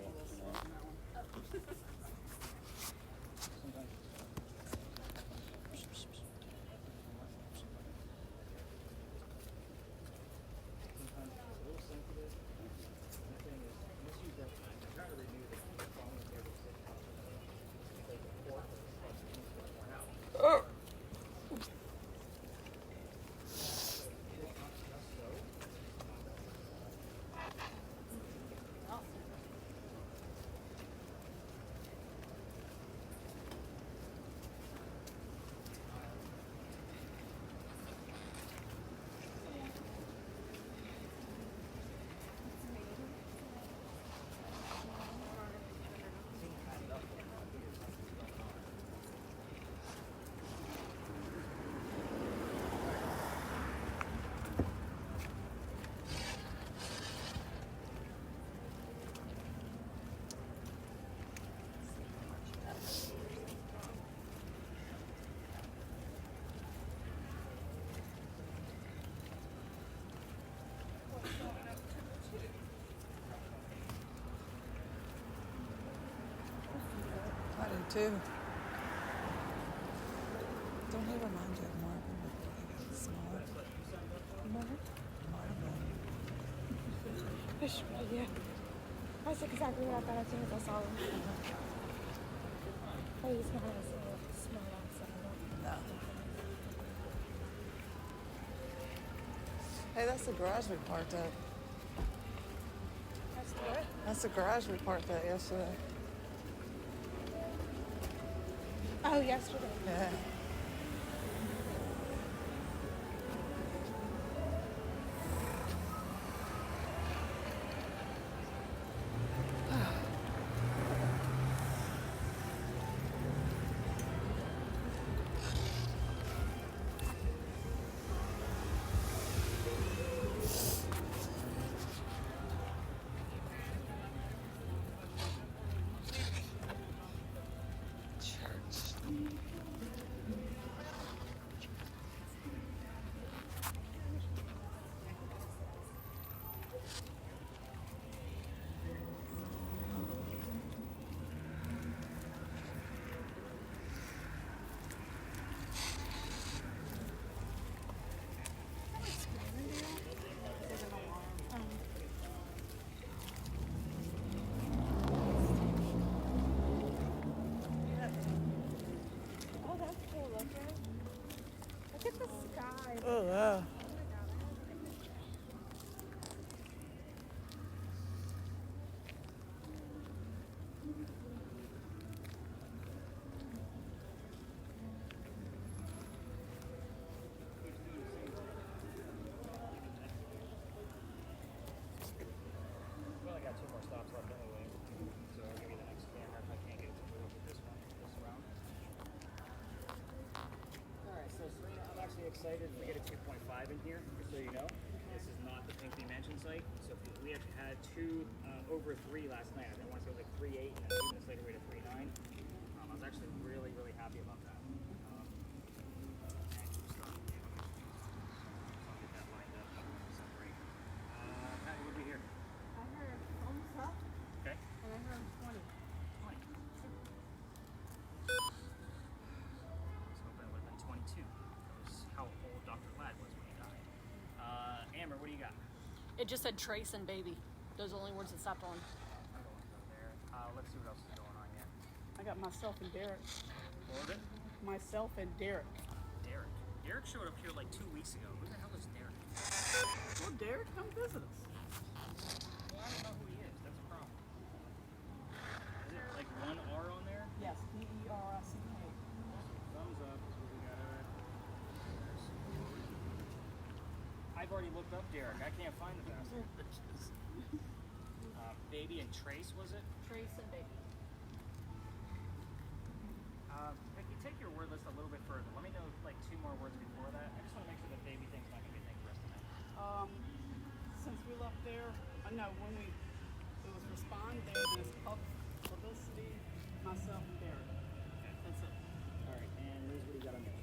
I do too. Don't he remind you of Marvin before he got small? Marvin. Yeah. That's exactly what I thought as soon as I saw him. Oh, he's not as small outside. No. Hey, that's the garage we parked at. That's what? That's the garage we parked at yesterday. Oh, yesterday. Yeah. Oh, that's cool looking. Look at the sky. Oh, yeah. We've only got 2 more stops left anyway, so I'll give you the next camera if I can't get it to move with this one, this round. Alright, so Serena, I'm actually excited we get a 2.5 in here, just so you know. This is not the Pink Dimension site, so we actually had 2 over 3 last night. I want to say it was like 3.8, and then 2 minutes later we had a 3.9. I was actually really, really happy about that. And I'll get that lined up, separate. Patty, what do we hear? I heard almost up, Okay. and I heard 20. So that would have been 22. That was how old Dr. Ladd was when he died. Amber, what do you got? It just said Trace and baby. Those are the only words it stopped on. Let's see what else is going on here. I got myself and Derek. What was it? Myself and Derek. Derek. Derek showed up here like 2 weeks ago. Who the hell is Derek? Well, Derek, come visit us. Well, I don't know who he is. That's a problem. already looked up Derek. I can't find the bastard. Baby and Trace, was it? Trace and baby. Vicky, take your word list a little bit further. Let me know like 2 more words before that. I just want to make sure the baby thing's not going to be a thing for the rest of the night. Since we left there, I know when it was Respond, there was publicity, myself, and Derek. That's it. All right, and Liz, what do you got on this?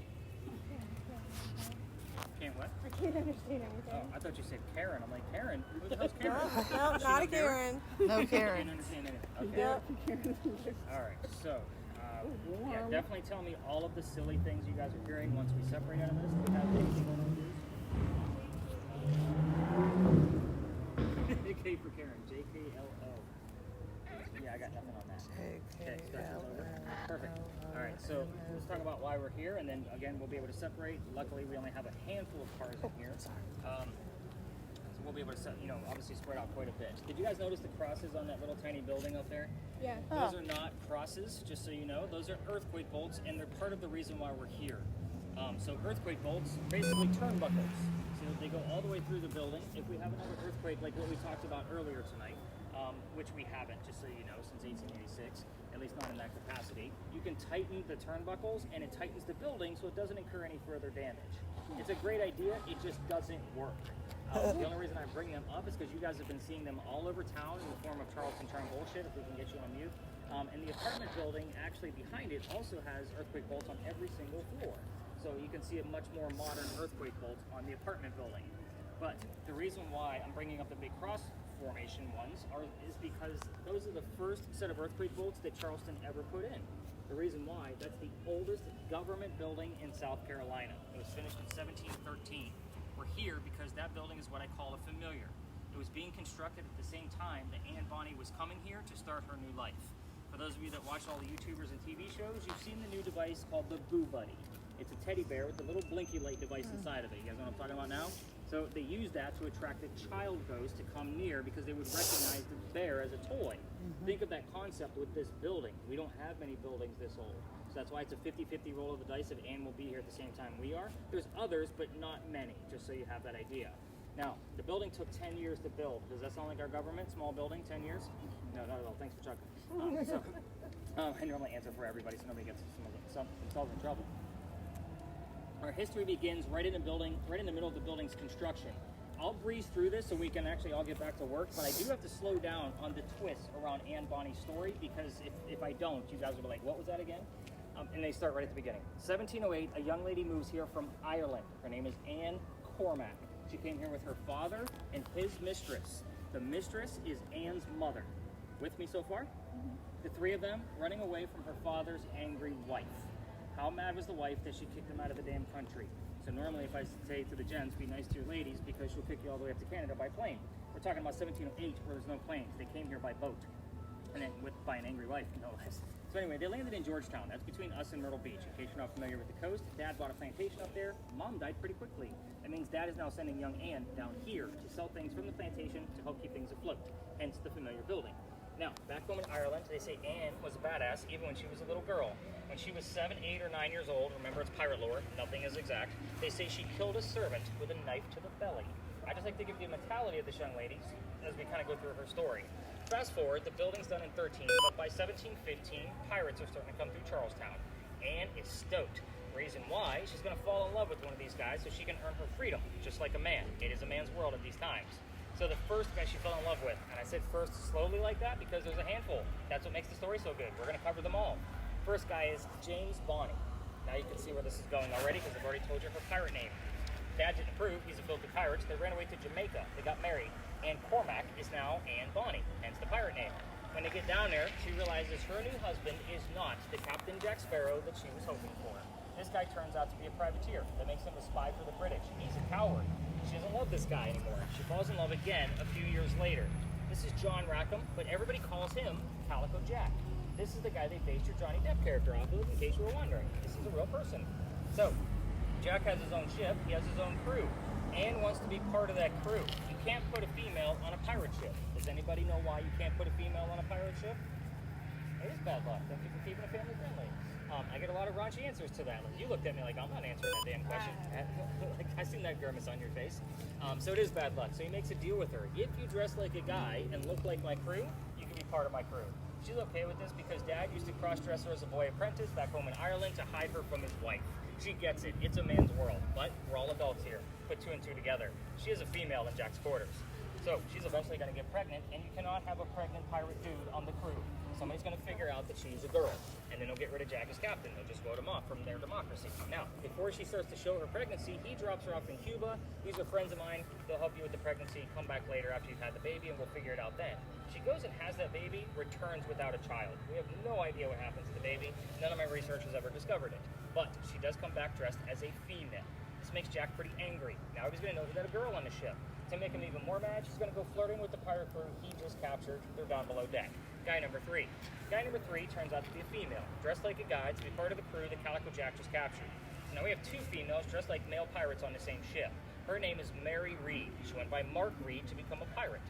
Can't what? I can't understand anything. Oh, I thought you said Karen. I'm like, Karen? Who the hell's Karen? No, not a Karen. No I Karen. can't understand anything. Okay. All right, so yeah, definitely tell me all of the silly things you guys are hearing once we separate out of this. Do we have anything on the news? K for Karen. JKLO. Yeah, I got nothing on that. Okay, discussion's over. Perfect. All right, so let's talk about why we're here, and then again we'll be able to separate. Luckily, we only have a handful of cars in here, so we'll be able to, obviously spread out quite a bit. Did you guys notice the crosses on that little tiny building up there? Yeah. Those are not crosses, just so you know. Those are earthquake bolts, and they're part of the reason why we're here. So earthquake bolts, basically turnbuckles. So they go all the way through the building. If we have another earthquake like what we talked about earlier tonight, which we haven't, just so you know, since 1886, at least not in that capacity, you can tighten the turnbuckles, and it tightens the building so it doesn't incur any further damage. It's a great idea, it just doesn't work. The only reason I'm bringing them up is because you guys have been seeing them all over town in the form of Charleston Charm bullshit, if we can get you on mute. And the apartment building, actually behind it, also has earthquake bolts on every single floor. So you can see a much more modern earthquake bolt on the apartment building. But the reason why I'm bringing up the big cross formation ones is because those are the first set of earthquake bolts that Charleston ever put in. The reason why, that's the oldest government building in South Carolina. It was finished in 1713. We're here because that building is what I call a familiar. It was being constructed at the same time that Anne Bonny was coming here to start her new life. For those of you that watch all the YouTubers and TV shows, you've seen the new device called the Boo Buddy. It's a teddy bear with a little blinky light device inside of it. You guys know what I'm talking about now? So they use that to attract the child ghost to come near because they would recognize the bear as a toy. Think of that concept with this building. We don't have many buildings this old. So that's why it's a 50-50 roll of the dice if Anne will be here at the same time we are. There's others, but not many, just so you have that idea. Now, the building took 10 years to build. Does that sound like our government? Small building, 10 years? No, not at all. Thanks for chuckling. I normally answer for everybody so nobody gets themselves in trouble. Our history begins right in the building, right in the middle of the building's construction. I'll breeze through this so we can actually all get back to work, but I do have to slow down on the twist around Anne Bonny's story because if I don't, you guys will be like, what was that again? And they start right at the beginning. 1708, a young lady moves here from Ireland. Her name is Anne Cormack. She came here with her father and his mistress. The mistress is Anne's mother. With me so far? The three of them running away from her father's angry wife. How mad was the wife that she kicked them out of the damn country? So normally if I say to the gents, be nice to your ladies because she'll kick you all the way up to Canada by plane. We're talking about 1708 where there's no planes. They came here by boat. And then by an angry wife, no less. So anyway, they landed in Georgetown. That's between us and Myrtle Beach. In case you're not familiar with the coast, Dad bought a plantation up there. Mom died pretty quickly. That means Dad is now sending young Anne down here to sell things from the plantation to help keep things afloat. Hence the familiar building. Now, back home in Ireland, they say Anne was a badass even when she was a little girl. When she was 7, 8, or 9 years old, remember it's pirate lore, nothing is exact, they say she killed a servant with a knife to the belly. I just like to give you the mentality of this young lady as we kind of go through her story. Fast forward, the building's done in 13, but by 1715, pirates are starting to come through Charlestown. Anne is stoked. Reason why, she's going to fall in love with one of these guys so she can earn her freedom, just like a man. It is a man's world at these times. So the first guy she fell in love with, and I said first slowly like that because there's a handful. That's what makes the story so good. We're going to cover them all. First guy is James Bonny. Now you can see where this is going already because I've already told you her pirate name. Dad didn't approve. He's a filthy pirate. They ran away to Jamaica. They got married. Anne Cormack is now Anne Bonny, hence the pirate name. When they get down there, she realizes her new husband is not the Captain Jack Sparrow that she was hoping for. This guy turns out to be a privateer. That makes him a spy for the British. He's a coward. She doesn't love this guy anymore. She falls in love again a few years later. This is John Rackham, but everybody calls him Calico Jack. This is the guy they based your Johnny Depp character off of, in case you were wondering. This is a real person. So, Jack has his own ship. He has his own crew. Anne wants to be part of that crew. You can't put a female on a pirate ship. Does anybody know why you can't put a female on a pirate ship? It is bad luck. Thank you for keeping it family friendly. I get a lot of raunchy answers to that. Like, you looked at me like I'm not answering that damn question. Like, I seen that grimace on your face. So it is bad luck. So he makes a deal with her. If you dress like a guy and look like my crew, you can be part of my crew. She's okay with this because Dad used to cross-dress her as a boy apprentice back home in Ireland to hide her from his wife. She gets it. It's a man's world. But we're all adults here. Put two and two together. She is a female in Jack's quarters. So she's eventually going to get pregnant, and you cannot have a pregnant pirate dude on the crew. Somebody's going to figure out that she's a girl, and then they'll get rid of Jack as captain. They'll just vote him off from their democracy. Now, before she starts to show her pregnancy, he drops her off in Cuba. These are friends of mine. They'll help you with the pregnancy. Come back later after you've had the baby, and we'll figure it out then. She goes and has that baby, returns without a child. We have no idea what happens to the baby. None of my research has ever discovered it. But she does come back dressed as a female. This makes Jack pretty angry. Now he's going to know he got a girl on the ship. To make him even more mad, she's going to go flirting with the pirate crew he just captured. They're down below deck. Guy number three. Guy number three turns out to be a female, dressed like a guy to be part of the crew that Calico Jack just captured. So now we have two females dressed like male pirates on the same ship. Her name is Mary Reed. She went by Mark Reed to become a pirate.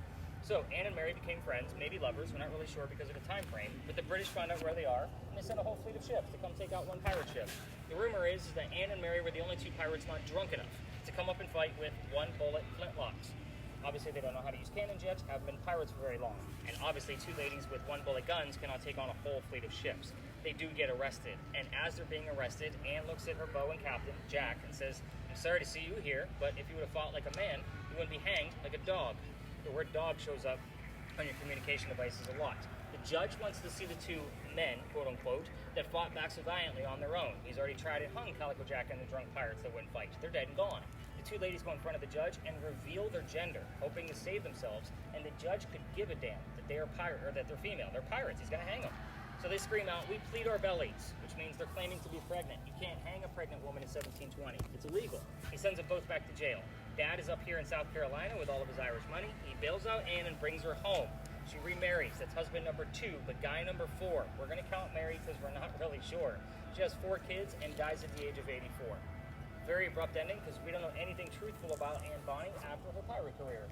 So Anne and Mary became friends, maybe lovers. We're not really sure because of the time frame. But the British found out where they are, and they sent a whole fleet of ships to come take out one pirate ship. The rumor is that Anne and Mary were the only two pirates not drunk enough to come up and fight with one bullet flintlocks. Obviously, they don't know how to use cannon jets, haven't been pirates for very long. And obviously, two ladies with one bullet guns cannot take on a whole fleet of ships. They do get arrested. And as they're being arrested, Anne looks at her beau and captain, Jack, and says, "I'm sorry to see you here, but if you would have fought like a man, you wouldn't be hanged like a dog." The word dog shows up on your communication devices a lot. The judge wants to see the two men, quote unquote, that fought back so valiantly on their own. He's already tried and hung Calico Jack and the drunk pirates that wouldn't fight. They're dead and gone. The two ladies go in front of the judge and reveal their gender, hoping to save themselves, and the judge could give a damn that they are pirate or that they're female. They're pirates. He's gonna hang them. So they scream out, "We plead our bellies," which means they're claiming to be pregnant. You can't hang a pregnant woman in 1720. It's illegal. He sends them both back to jail. Dad is up here in South Carolina with all of his Irish money. He bails out Anne and brings her home. She remarries. That's husband number 2, but guy number 4. We're going to count Mary because we're not really sure. She has 4 kids and dies at the age of 84. Very abrupt ending because we don't know anything truthful about Anne Bonny after her pirate career.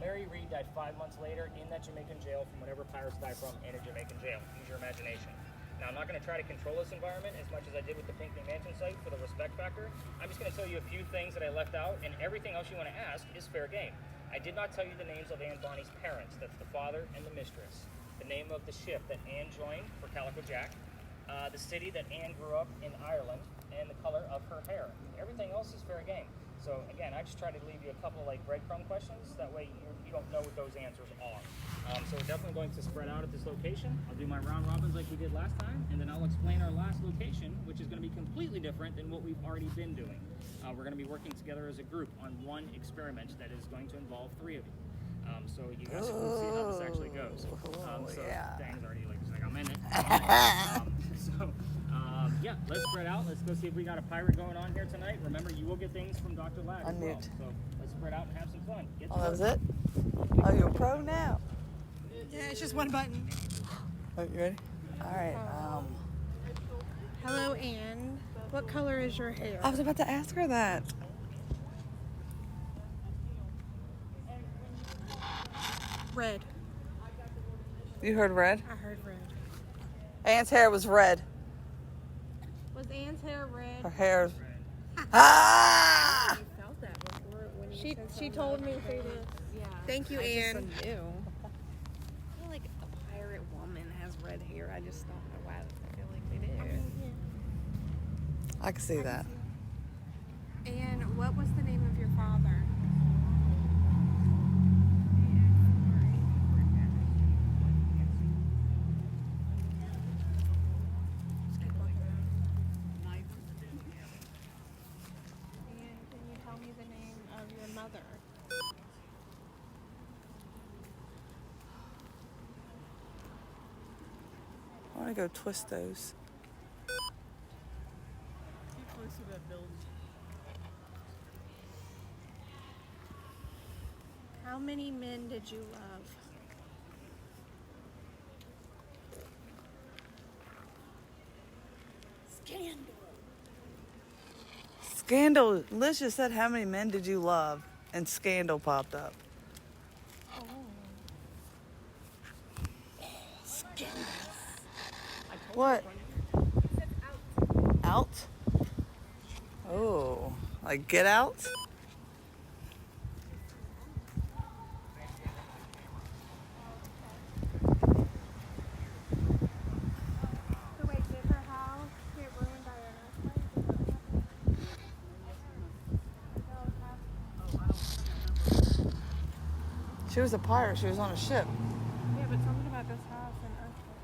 Mary Reed died 5 months later in that Jamaican jail from whatever pirates die from in a Jamaican jail. Use your imagination. Now, I'm not going to try to control this environment as much as I did with the Pinckney Mansion site for the respect factor. I'm just going to tell you a few things that I left out, and everything else you want to ask is fair game. I did not tell you the names of Anne Bonny's parents. That's the father and the mistress. The name of the ship that Anne joined for Calico Jack. The city that Anne grew up in Ireland, and the color of her hair. Everything else is fair game. So again, I just try to leave you a couple of like breadcrumb questions. That way you don't know what those answers are. So we're definitely going to spread out at this location. I'll do my round robins like we did last time, and then I'll explain our last location, which is going to be completely different than what we've already been doing. We're going to be working together as a group on one experiment that is going to involve 3 of you. So you guys can see how this actually goes. So yeah. Dan's already like, I'm in it. Yeah, let's spread out. Let's go see if we got a pirate going on here tonight. Remember, you will get things from Dr. Ladd as well. So let's spread out and have some fun. Get Oh, that was it? Oh, you're a pro now? Yeah, it's just one button. Oh, you ready? All right. Hello, Anne. What color is your hair? I was about to ask her that. Red. You heard red? I heard red. Anne's hair was red. Was Anne's hair red? Her hair's... Ah! I felt that before when you She said something told about me her through hair. this. Yeah. Thank you, Anne. I just knew. I feel like a pirate woman has red hair. I just don't know why I feel like they do. I can see that. And what was the name of your father? And can you tell me the name of your mother? I want to go twist those. Keep close to that building. How many men did you love? Scandal. Liz just said, how many men did you love? And Scandal popped up. What? Out? Oh, like get out? So wait, did her house get ruined by an earthquake? She was a pirate. She was on a ship. Yeah, but something about this house and earthquake.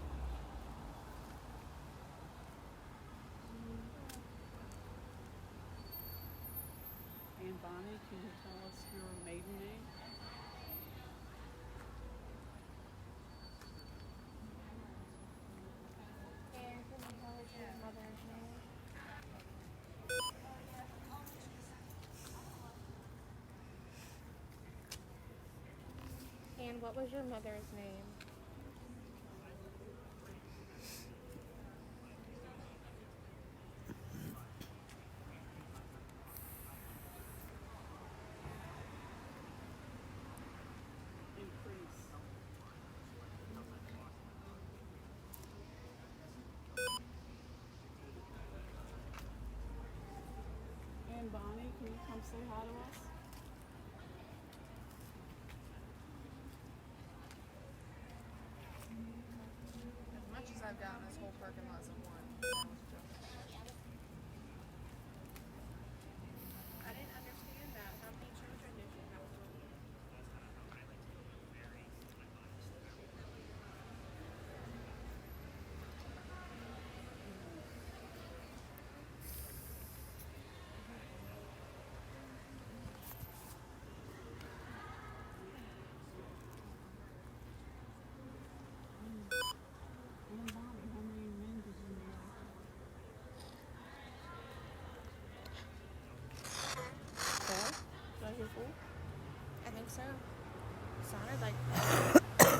And Bonnie, can you tell us your maiden name? And can you tell us your mother's name? And what was your mother's name? Increase. And Bonnie, can you come say hi to us? As much as I've gotten this whole parking lot's of one. I didn't understand that. How many children did you have? And Bonnie, how many men did you marry? Did I hear four? I think so. Sounded like. What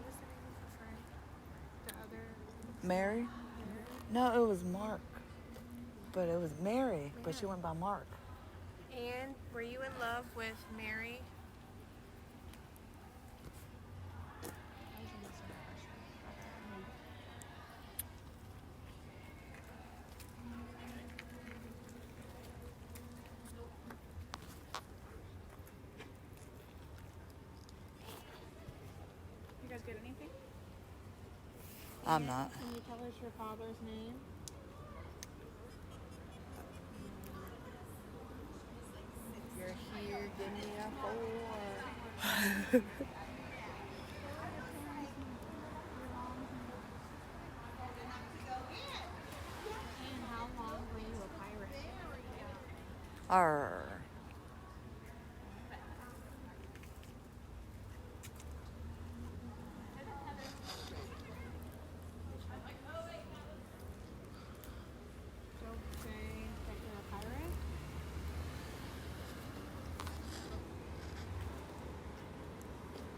was the name of her friend? The other. Mary? No, it was Mark. But it was Mary, but she went by Mark. And were you in love with Mary? You guys get anything? I'm not. Can you tell us your father's name? If you're here, give me a 4. And how long were you a pirate? Arr. Don't say that you're a pirate.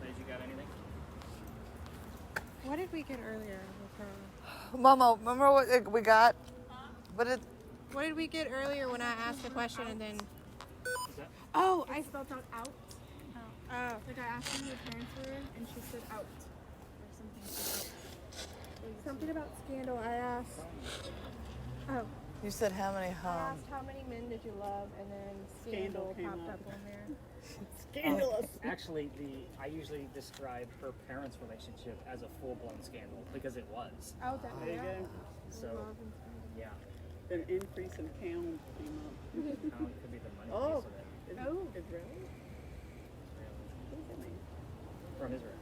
Liz, you got anything? What did we get earlier with her? Mama, remember what we got? What did What did we get earlier when I asked the question and then? Is that? Oh, I spelled out out. Oh, like I asked who your parents were and she said out. Or something. Something about scandal. I asked. Oh, you said how many I asked how many men did you love and then scandal Scandal came popped up. up on there. Scandalous. Actually, I usually describe her parents' relationship as a full-blown scandal because it was. Oh, that There you go. So, Love and scandal. yeah, An increase in pound came up. pound could be the money Oh. piece of it. Oh. Israeli? What does that mean? From Israel,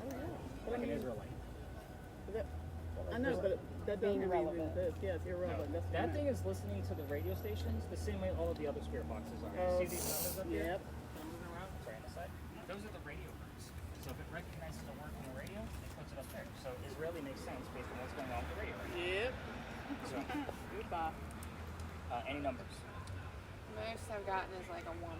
Oh, yeah. like an Israelite. Is that, I know, but that doesn't mean this. Yeah, it's irrelevant. That's That thing is listening to the radio stations the same way all of the other spirit boxes are. Oh. You see these numbers up here? Yep. I'm moving around. Sorry, on the side. Those are the radio birds. So if it recognizes a word from the radio, it puts it up there. So Israeli makes sense based on what's going on with the radio. Yep. So, Goodbye. any numbers? Most I've gotten is like a 1.5.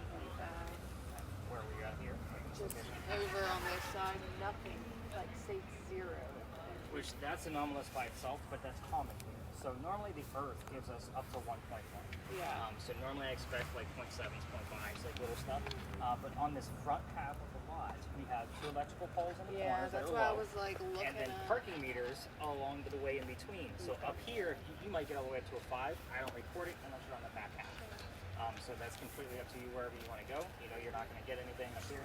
Where we got here? Just over on this side, nothing. Like states 0. Which that's anomalous by itself, but that's common here. So normally the Earth gives us up to 1.1. Yeah. So normally I expect like 0.7s, 0.5s, like little stuff. But on this front half of the lot, we have 2 electrical poles in the Yeah, corners that that's are why I low, was like looking and then at. parking meters along the way in between. So up here, you might get all the way up to a 5. I don't record it unless you're on the back half. So that's completely up to you wherever you want to go. You know, you're not going to get anything up here.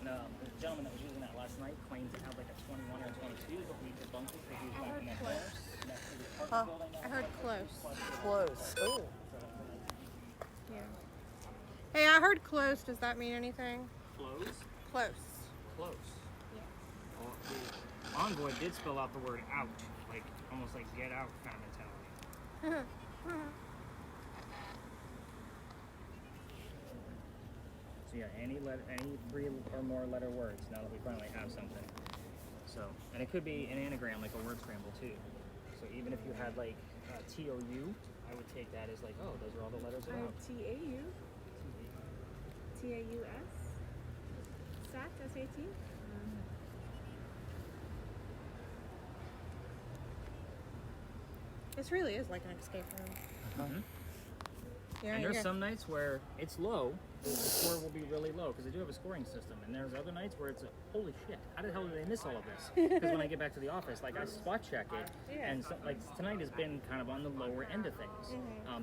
No, the gentleman that was using that last night claims it had like a 21 or 22, but we debunked it because he was back in that corner next to the parking building. I heard close. Close. Ooh. Yeah. Hey, I heard close. Does that mean anything? Close? Close. Close. Well, the envoy did spell out the word out, like almost like get out kind of mentality. So yeah, any 3 or more letter words. Now that we finally have something. So, and it could be an anagram, like a word scramble too. So even if you had like TOU, I would take that as like, oh, those are all the letters I of have out. TAU. TAUS. SAT. SAT. This really is like an escape room. Mhm. Yeah, And there's yeah. some nights where it's low, the score will be really low because they do have a scoring system. And there's other nights where it's holy shit, how the hell did they miss all of this? Because when I get back to the office, like I spot check it, and so, like tonight has been kind of on the lower end of things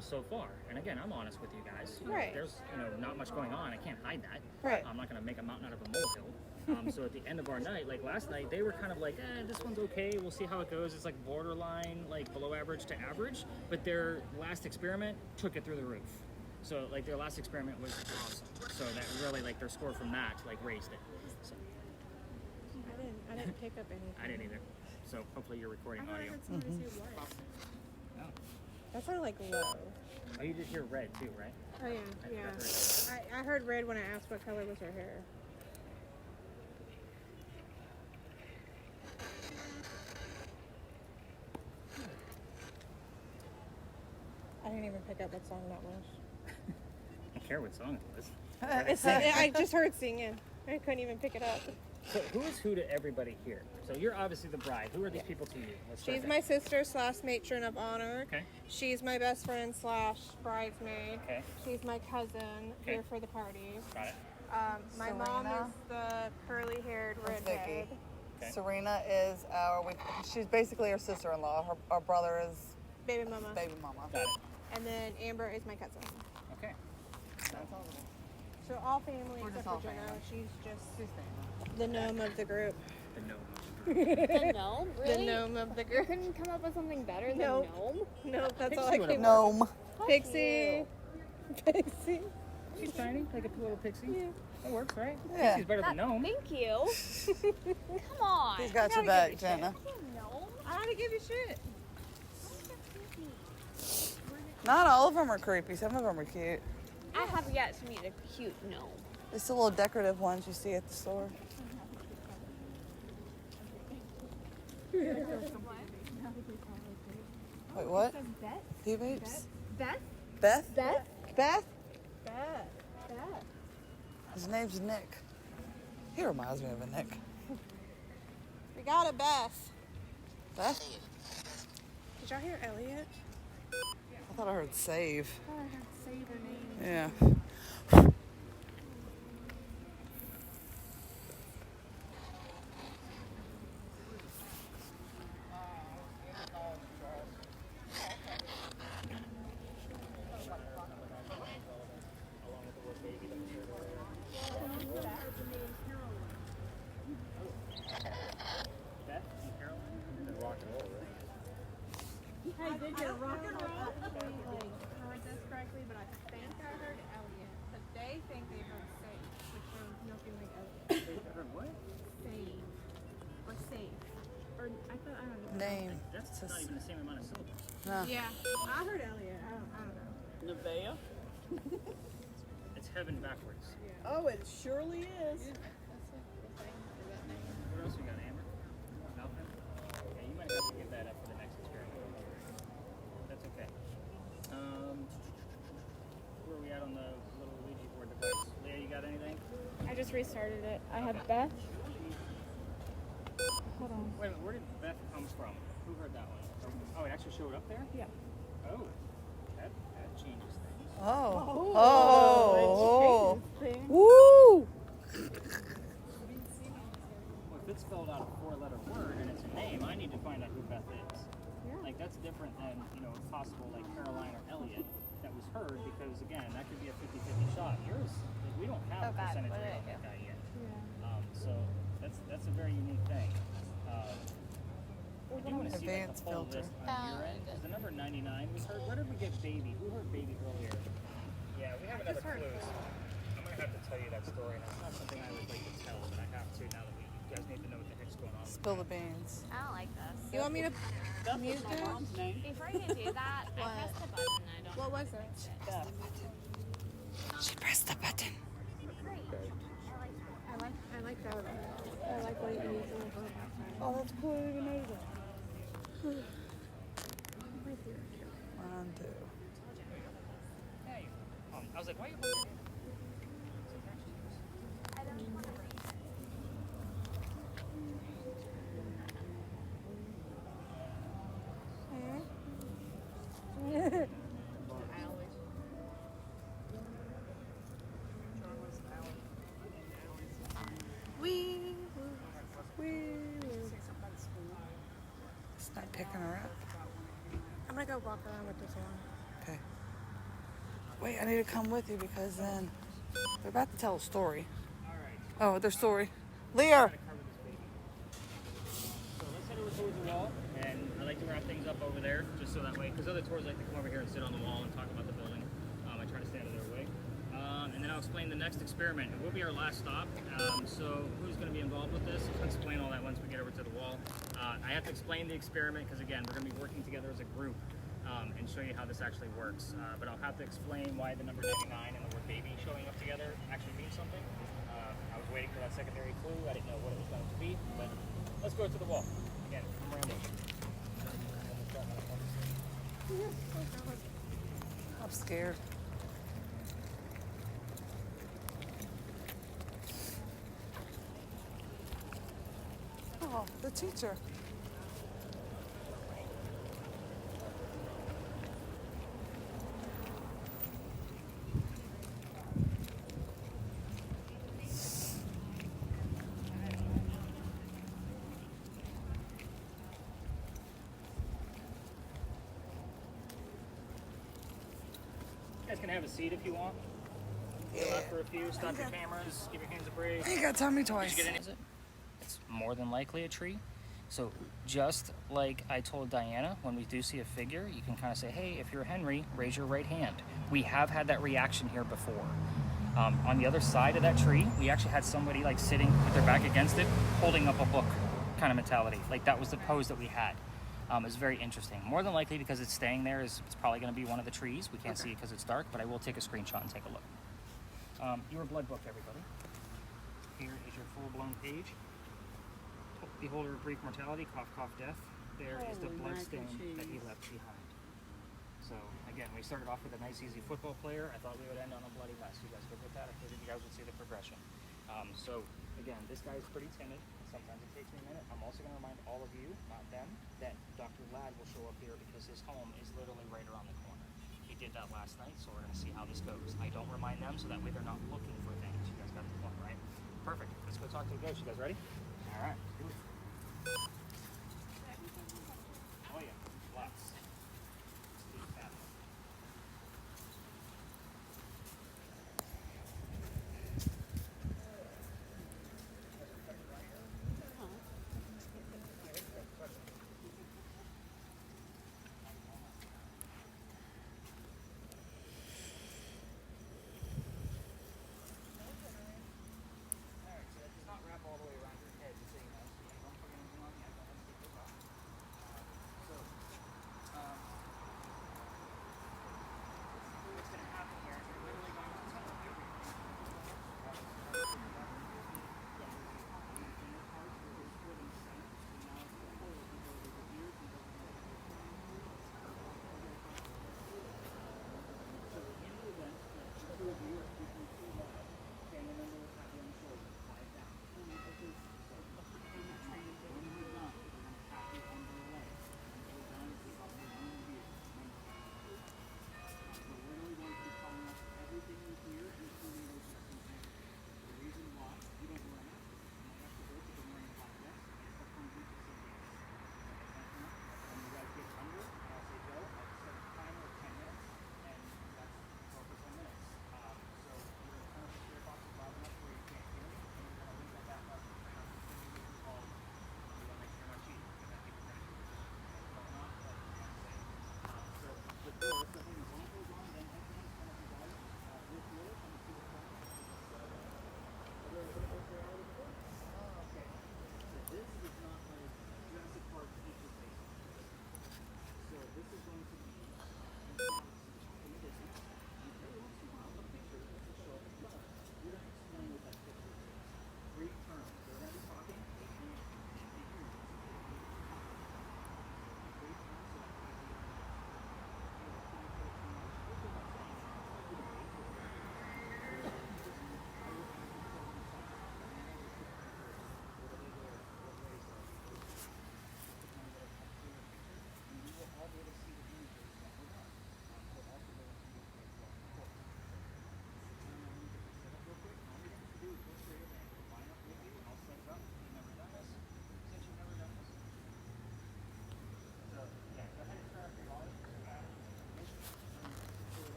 so far. And again, I'm honest with you guys. You know, Right. There's not much going on. I can't hide that. Right. I'm not going to make a mountain out of a molehill. So at the end of our night, like last night, they were kind of like, this one's okay. We'll see how it goes. It's like borderline, like below average to average. But their last experiment took it through the roof. So like their last experiment was awesome. So that really like their score from that like raised it. So I didn't pick up anything. I didn't either. So hopefully you're recording I audio. heard somebody say what? Oh. That sounded like low. Oh, you did hear red too, right? Oh yeah, yeah. I heard red when I asked what color was her hair. I didn't even pick up what song that was. I don't care what song it was. I just heard singing. I couldn't even pick it up. So who is who to everybody here? So you're obviously the bride. Who are these people to you? Let's start She's there. my sister / matron of honor. Okay. She's my best friend / bridesmaid. Okay. She's my cousin Okay. here for the party. Got it. My mom Serena. is the curly-haired That's redhead. Vicky. Okay. Serena is she's basically her sister-in-law. Our brother is Baby mama. baby mama. Got it. And then Amber is my cousin. Okay. So all family We're except just for all Jenna. family. She's just the gnome of the group. The gnome. The gnome? Really? The gnome of the You group. couldn't come up with something better than Nope. gnome? Nope, that's all I Pixie came Gnome. Pixie. Pixie. She's tiny, like a little pixie. Yeah. That works, right? Yeah. Pixie's better than gnome. Thank you. Come on. He's got your back, Jenna. Gnome? I had to give you shit. Not all of them are creepy. Some of them are cute. I have yet to meet a cute gnome. It's the little decorative ones you see at the store. Wait, what? Who vapes? Beth? Beth? Beth? Beth? Beth. His name's Nick. He reminds me of a Nick. We got a Beth. Beth? Did y'all hear Elliot? I thought I heard save. Oh, I had to say their name. Yeah. Beth and Caroline? They're rock and roll, right? I did get rock and roll. I heard this correctly, but I think I heard Elliot. But they think they heard safe, which sounds nothing like Elliot. They heard what? Save. Or safe. Or I thought, I don't know. Name. That's Just- not even the same amount of syllables. No. Yeah, I heard Elliot. I don't know. Nevaeh? It's heaven backwards. Oh, it surely is. What else we got, Amber? Nothing? Yeah, you might have to give that up for the next experiment. That's okay. Where are we at on the little Ouija board device? Leah, you got anything? I just restarted it. I had Beth. Hold on. Wait a minute, where did Beth come from? Who heard that one? Or Oh, it actually showed up there? Yeah. Oh, that changes things. Oh. Oh. Woo! Well, if it's spelled out a 4-letter word and it's a name, I need to find out who Beth is. Yeah. Like, that's different than, you know, if possible, like Caroline or Elliot that was heard, because, again, that could be a 50-50 shot. Yours, like, we don't have a percentage rate on that guy yet. So that's a very unique thing. I do want to see like, Advanced the full filter. list on your end. Because the number 99 we heard. Where did we get baby? Who heard baby earlier? Yeah, we have another clue. I'm gonna have to tell you that story. And it's not something I would like to tell, but I have to now that you guys need to know what the heck's going on. Spill the beans. I don't like this. You want me to That's mute my this? mom's name. Before you do that, I pressed the button. I don't. What was it? She pressed the button. I like that. I like what you use in the phone. Oh, that's cool. I didn't even notice that. One, two. Hey, I was like, why are you holding it? I don't want to break it. Wee. It's not picking her up. I'm gonna go walk around with this one. Okay. Wait, I need to come with you because then they're about to tell a story. Oh, their story. Lear! So let's head over towards the wall, and I like to wrap things up over there, just so that way, because other tours like to come over here and sit on the wall and talk about the building. I try to stay out of their way. And then I'll explain the next experiment. It will be our last stop. So who's going to be involved with this? I'll explain all that once we get over to the wall. I have to explain the experiment because, again, we're going to be working together as a group and show you how this actually works. But I'll have to explain why the number 99 and the word baby showing up together actually means something. I was waiting for that secondary clue. I didn't know what it was going to be, but let's go to the wall. Again, I'm Rambo. I'm scared. Oh, the teacher. You guys can have a seat if you want. Go out for a few, stop your cameras, give your hands a break. You got tummy Did twice. you get any? It's more than likely a tree. So just like I told Diana, when we do see a figure, you can kind of say, hey, if you're Henry, raise your right hand. We have had that reaction here before. On the other side of that tree, we actually had somebody like sitting with their back against it, holding up a book kind of mentality. Like that was the pose that we had. It's very interesting. More than likely, because it's staying there, it's probably going to be one of the trees. We can't see it because it's dark, but I will take a screenshot and take a look. You were blood booked, everybody. Here is your full-blown page. Beholder of brief mortality, cough, cough, death. There is the Holy blood mac stain and that he cheese. left behind. So again, we started off with a nice, easy football player. I thought we would end on a bloody mess. You guys good with that? I figured you guys would see the progression. So again, this guy is pretty timid. Sometimes it takes me a minute. I'm also going to remind all of you, not them, that Dr. Ladd will show up here because his home is literally right around the corner. He did that last night, so we're going to see how this goes. I don't remind them, so that way they're not looking for things. You guys got the point, right? Perfect. Let's go talk to the ghost. You guys ready? All right. Here we go. Oh yeah, lots. Alright, so that does not wrap all the way around your head, just so you know. So you don't put anything on yet, don't have to take this off. So,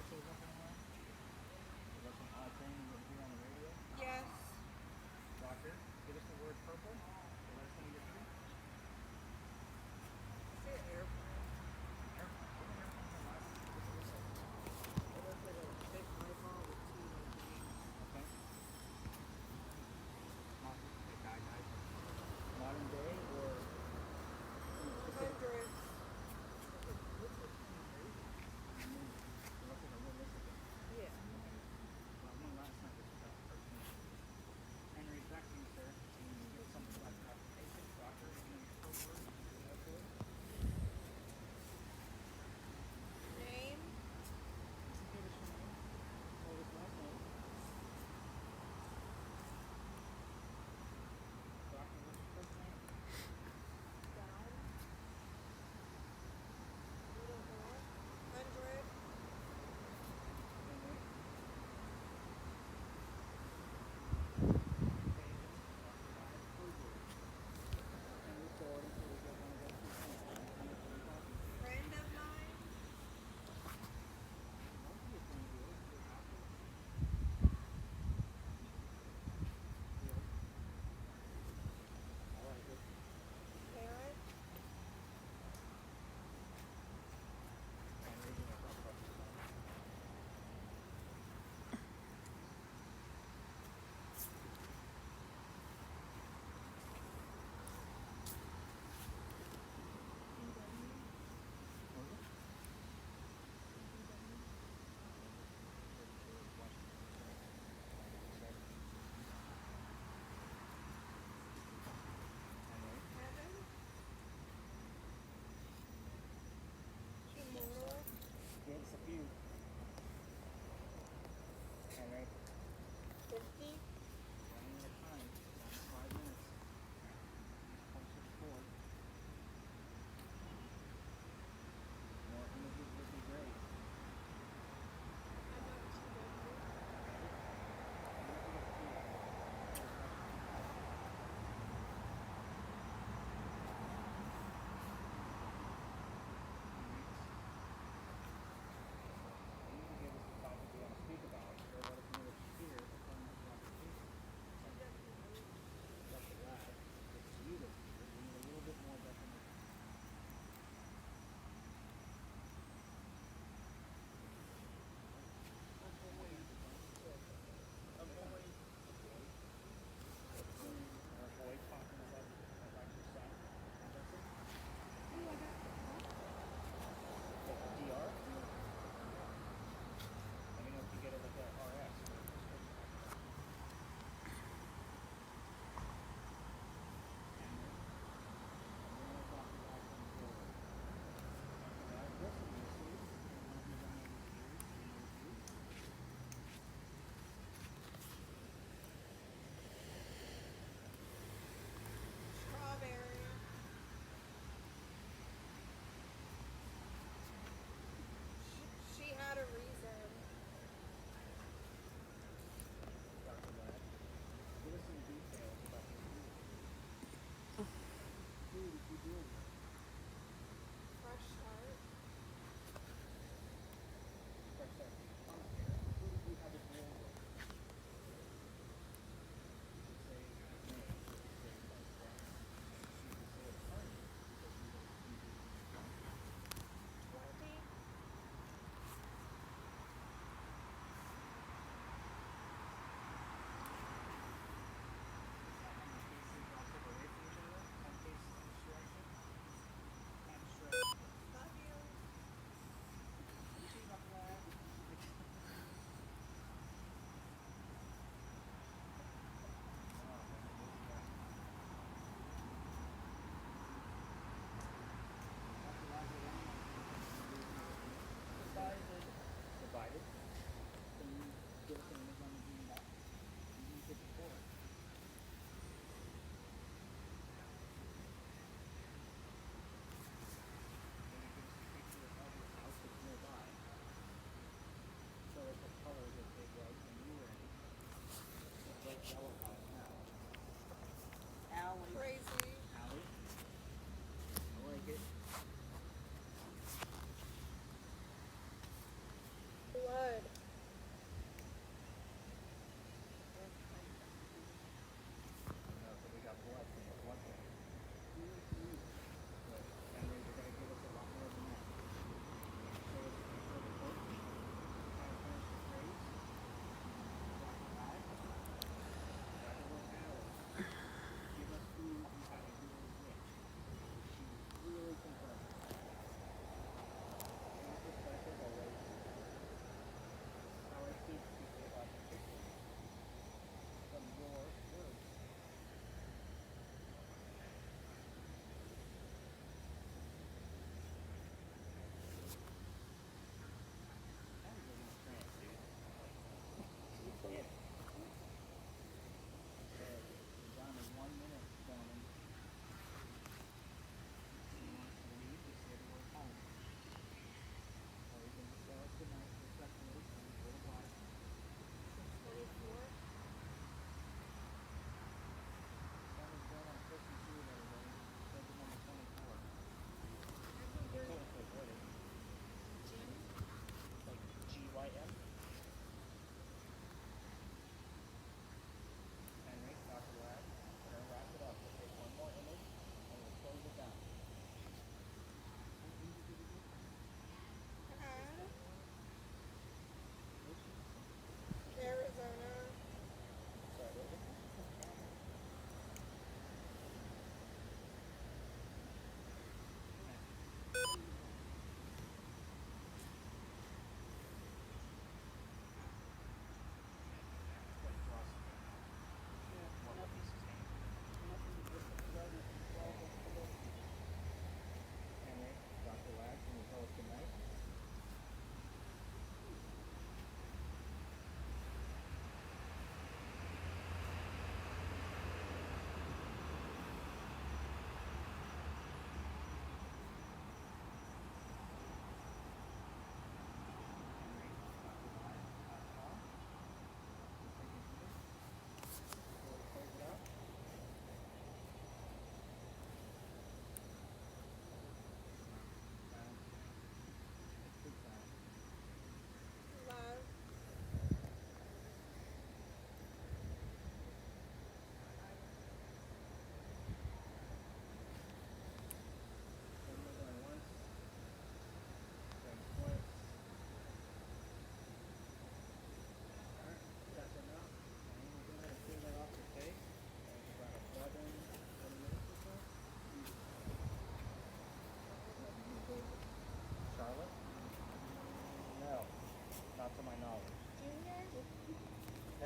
shows up anywhere? Is that some odd thing you hear on the radio? Yes. Doctor, give us the word purple. The last thing you hear? Say airplane. Airplane. What an airplane from last time? What's this like? It looks like a big light bulb with two like beams. Okay. Modern day or Hundreds. Yeah. Henry, back to you, sir. Can you give something like application, doctor, any code word? Name. Give us your name. What was last name? Doctor, what's your first name? Down. Hundred. Henry. Friend of mine. Parent. Heaven. Tomorrow. Give us a few. Henry. 50. Running out of time. 5 minutes. 0.64. More images would be great. You can give us the topic you want to speak about, or let us know what you hear upon the application. That's the lab. It's you that's here. We need a little bit more definition. Avoid talking about your son. Jesse? Like the DR? Let me know if you get it with that RX. Strawberry. She had a reason. Dr. Ladd, give us some details about the food. Who did you deal with? Fresh start. Fresh start. Who did you have to deal with? You could say his name. You could say his last name. You could say a party. Because you don't 20. Love you. Divided. Can you give us an image on the green box? You use it before. Then you give us a picture of your house that's nearby. Show us what color that it was when you were in it. It's a bright yellow house now. Alley. Crazy. Alley. I like it. Blood.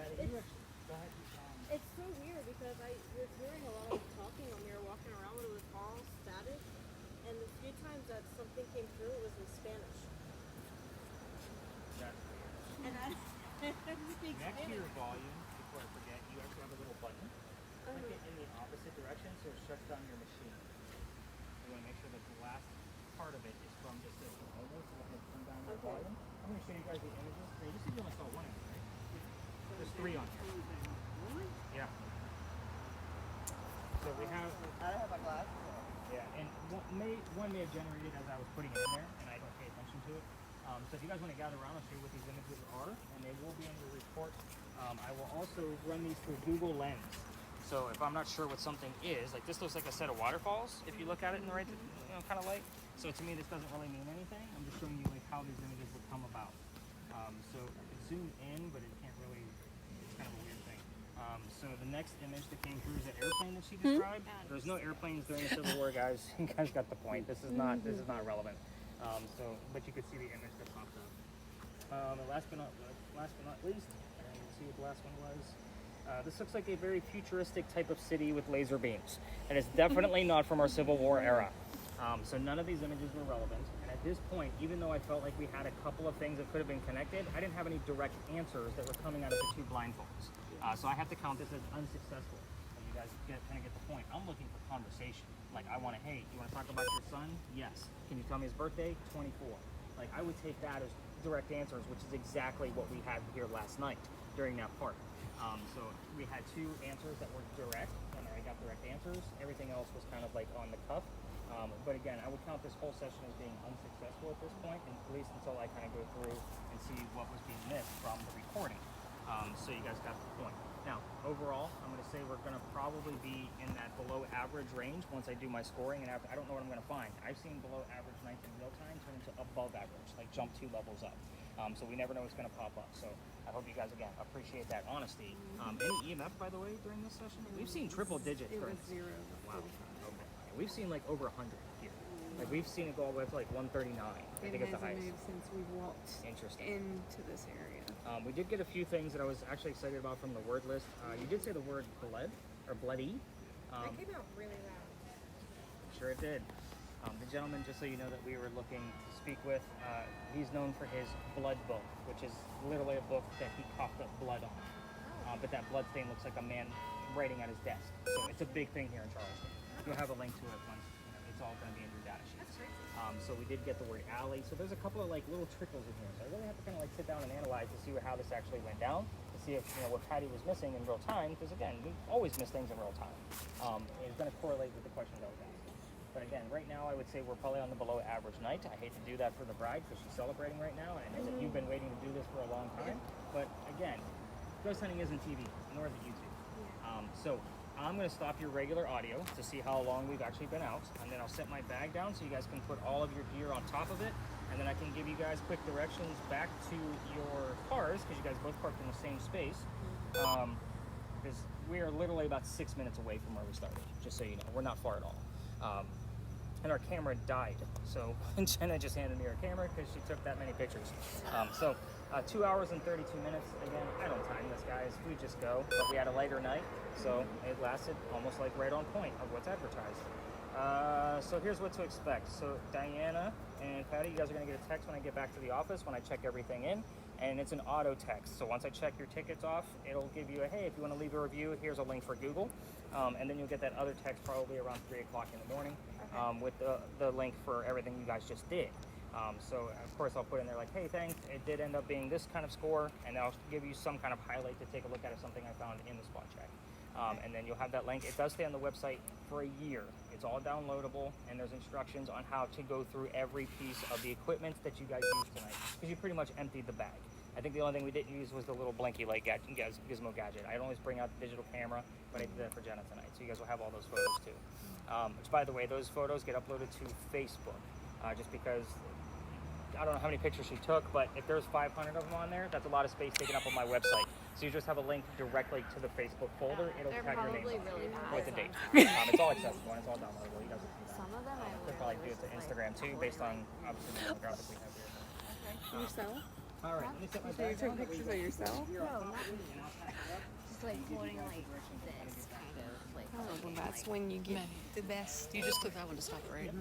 Patty, you actually, go ahead. It's so weird because I was hearing a lot of talking when we were walking around, but it was all static. And the few times that something came through, it was in Spanish. That's weird. And I speak Next to Spanish. your volume, before I forget, you actually have a little button. Click it in the opposite direction so it shuts down your machine. You want to make sure that the last part of it is from just this logo, so go ahead and turn down your volume. I'm going to show you guys the images. Now, you said you only saw one image, right? There's 3 on here. Yeah. So we have, I don't have my glasses. yeah, and one may have generated as I was putting it in there, and I don't pay attention to it. So if you guys want to gather around, I'll show you what these images are, and they will be in your report. I will also run these through Google Lens. So if I'm not sure what something is, like this looks like a set of waterfalls, if you look at it in the right kind of light. So to me, this doesn't really mean anything. I'm just showing you like how these images would come about. So I could zoom in, but it can't really, it's kind of a weird thing. So the next image that came through is that airplane that she described. There's no airplanes during the Civil War, guys. You guys got the point. This is not relevant. But you could see the image that popped up. And last but not least, and let's see what the last one was. This looks like a very futuristic type of city with laser beams, and it's definitely not from our Civil War era. So none of these images were relevant. And at this point, even though I felt like we had a couple of things that could have been connected, I didn't have any direct answers that were coming out of the 2 blindfolds. So I have to count this as unsuccessful. And you guys kind of get the point. I'm looking for conversation. Like I want to, hey, you want to talk about your son? Yes. Can you tell me his birthday? 24. Like I would take that as direct answers, which is exactly what we had here last night during that part. So we had 2 answers that were direct, and I got direct answers. Everything else was kind of like on the cuff. But again, I would count this whole session as being unsuccessful at this point, at least until I kind of go through and see what was being missed from the recording. So you guys got the point. Now, overall, I'm going to say we're going to probably be in that below average range once I do my scoring, and I don't know what I'm going to find. I've seen below average nights in real time turn into above average, like jump 2 levels up. So we never know what's going to pop up. So I hope you guys, again, appreciate that honesty. Any EMF, by the way, during this session? We've seen triple digits. It was 0. Wow. Okay. We've seen like over 100 here. Like we've seen it go all the way up to like 139. I think it's the highest. Moved since we walked Interesting. into this area. We did get a few things that I was actually excited about from the word list. You did say the word blood or bloody. That came out really loud. Sure it did. The gentleman, just so you know, that we were looking to speak with, he's known for his blood book, which is literally a book that he coughed up blood on. But that blood stain looks like a man writing at his desk. So it's a big thing here in Charleston. You'll have a link to it once, it's all going to be in your data sheets. So we did get the word alley. So there's a couple of like little trickles in here. So I really have to kind of like sit down and analyze to see how this actually went down, to see if what Patty was missing in real time. Because again, we always miss things in real time. It's going to correlate with the questions I was asking. But again, right now I would say we're probably on the below average night. I hate to do that for the bride because she's celebrating right now, and I know that you've been waiting to do this for a long time. But again, ghost hunting isn't TV, nor is it YouTube. So I'm going to stop your regular audio to see how long we've actually been out, and then I'll set my bag down so you guys can put all of your gear on top of it, and then I can give you guys quick directions back to your cars because you guys both parked in the same space. Because we are literally about 6 minutes away from where we started, just so you know. We're not far at all. And our camera died, so Jenna just handed me her camera because she took that many pictures. 2 hours and 32 minutes. Again, I don't time this, guys. We just go. But we had a lighter night, so it lasted almost like right on point of what's advertised. So here's what to expect. So Diana and Patty, you guys are going to get a text when I get back to the office when I check everything in. And it's an auto text. So once I check your tickets off, it'll give you a, hey, if you want to leave a review, here's a link for Google. And then you'll get that other text probably around 3 o'clock in the morning with the link for everything you guys just did. So of course I'll put in there like, hey, thanks, it did end up being this kind of score, and I'll give you some kind of highlight to take a look at of something I found in the spot check. And then you'll have that link. It does stay on the website for a year. It's all downloadable, and there's instructions on how to go through every piece of the equipment that you guys used tonight, because you pretty much emptied the bag. I think the only thing we didn't use was the little blinky light gizmo gadget. I'd always bring out the digital camera, but I did that for Jenna tonight, so you guys will have all those photos too. Which, by the way, those photos get uploaded to Facebook, just because I don't know how many pictures she took, but if there's 500 of them on there, that's a lot of space taken up on my website. So you just have a link directly to the Facebook folder. It'll have your name with the date. It's all accessible and it's all downloadable. You guys will see that. Some of them I They'll probably do it to Instagram too, based on obviously the demographic we have here. Yourself? All right, let me set my So you bag took down. pictures of yourself? No, not me. like floating like this kind of like. Oh, well, that's when you get the best. You just click that one to stop it, right?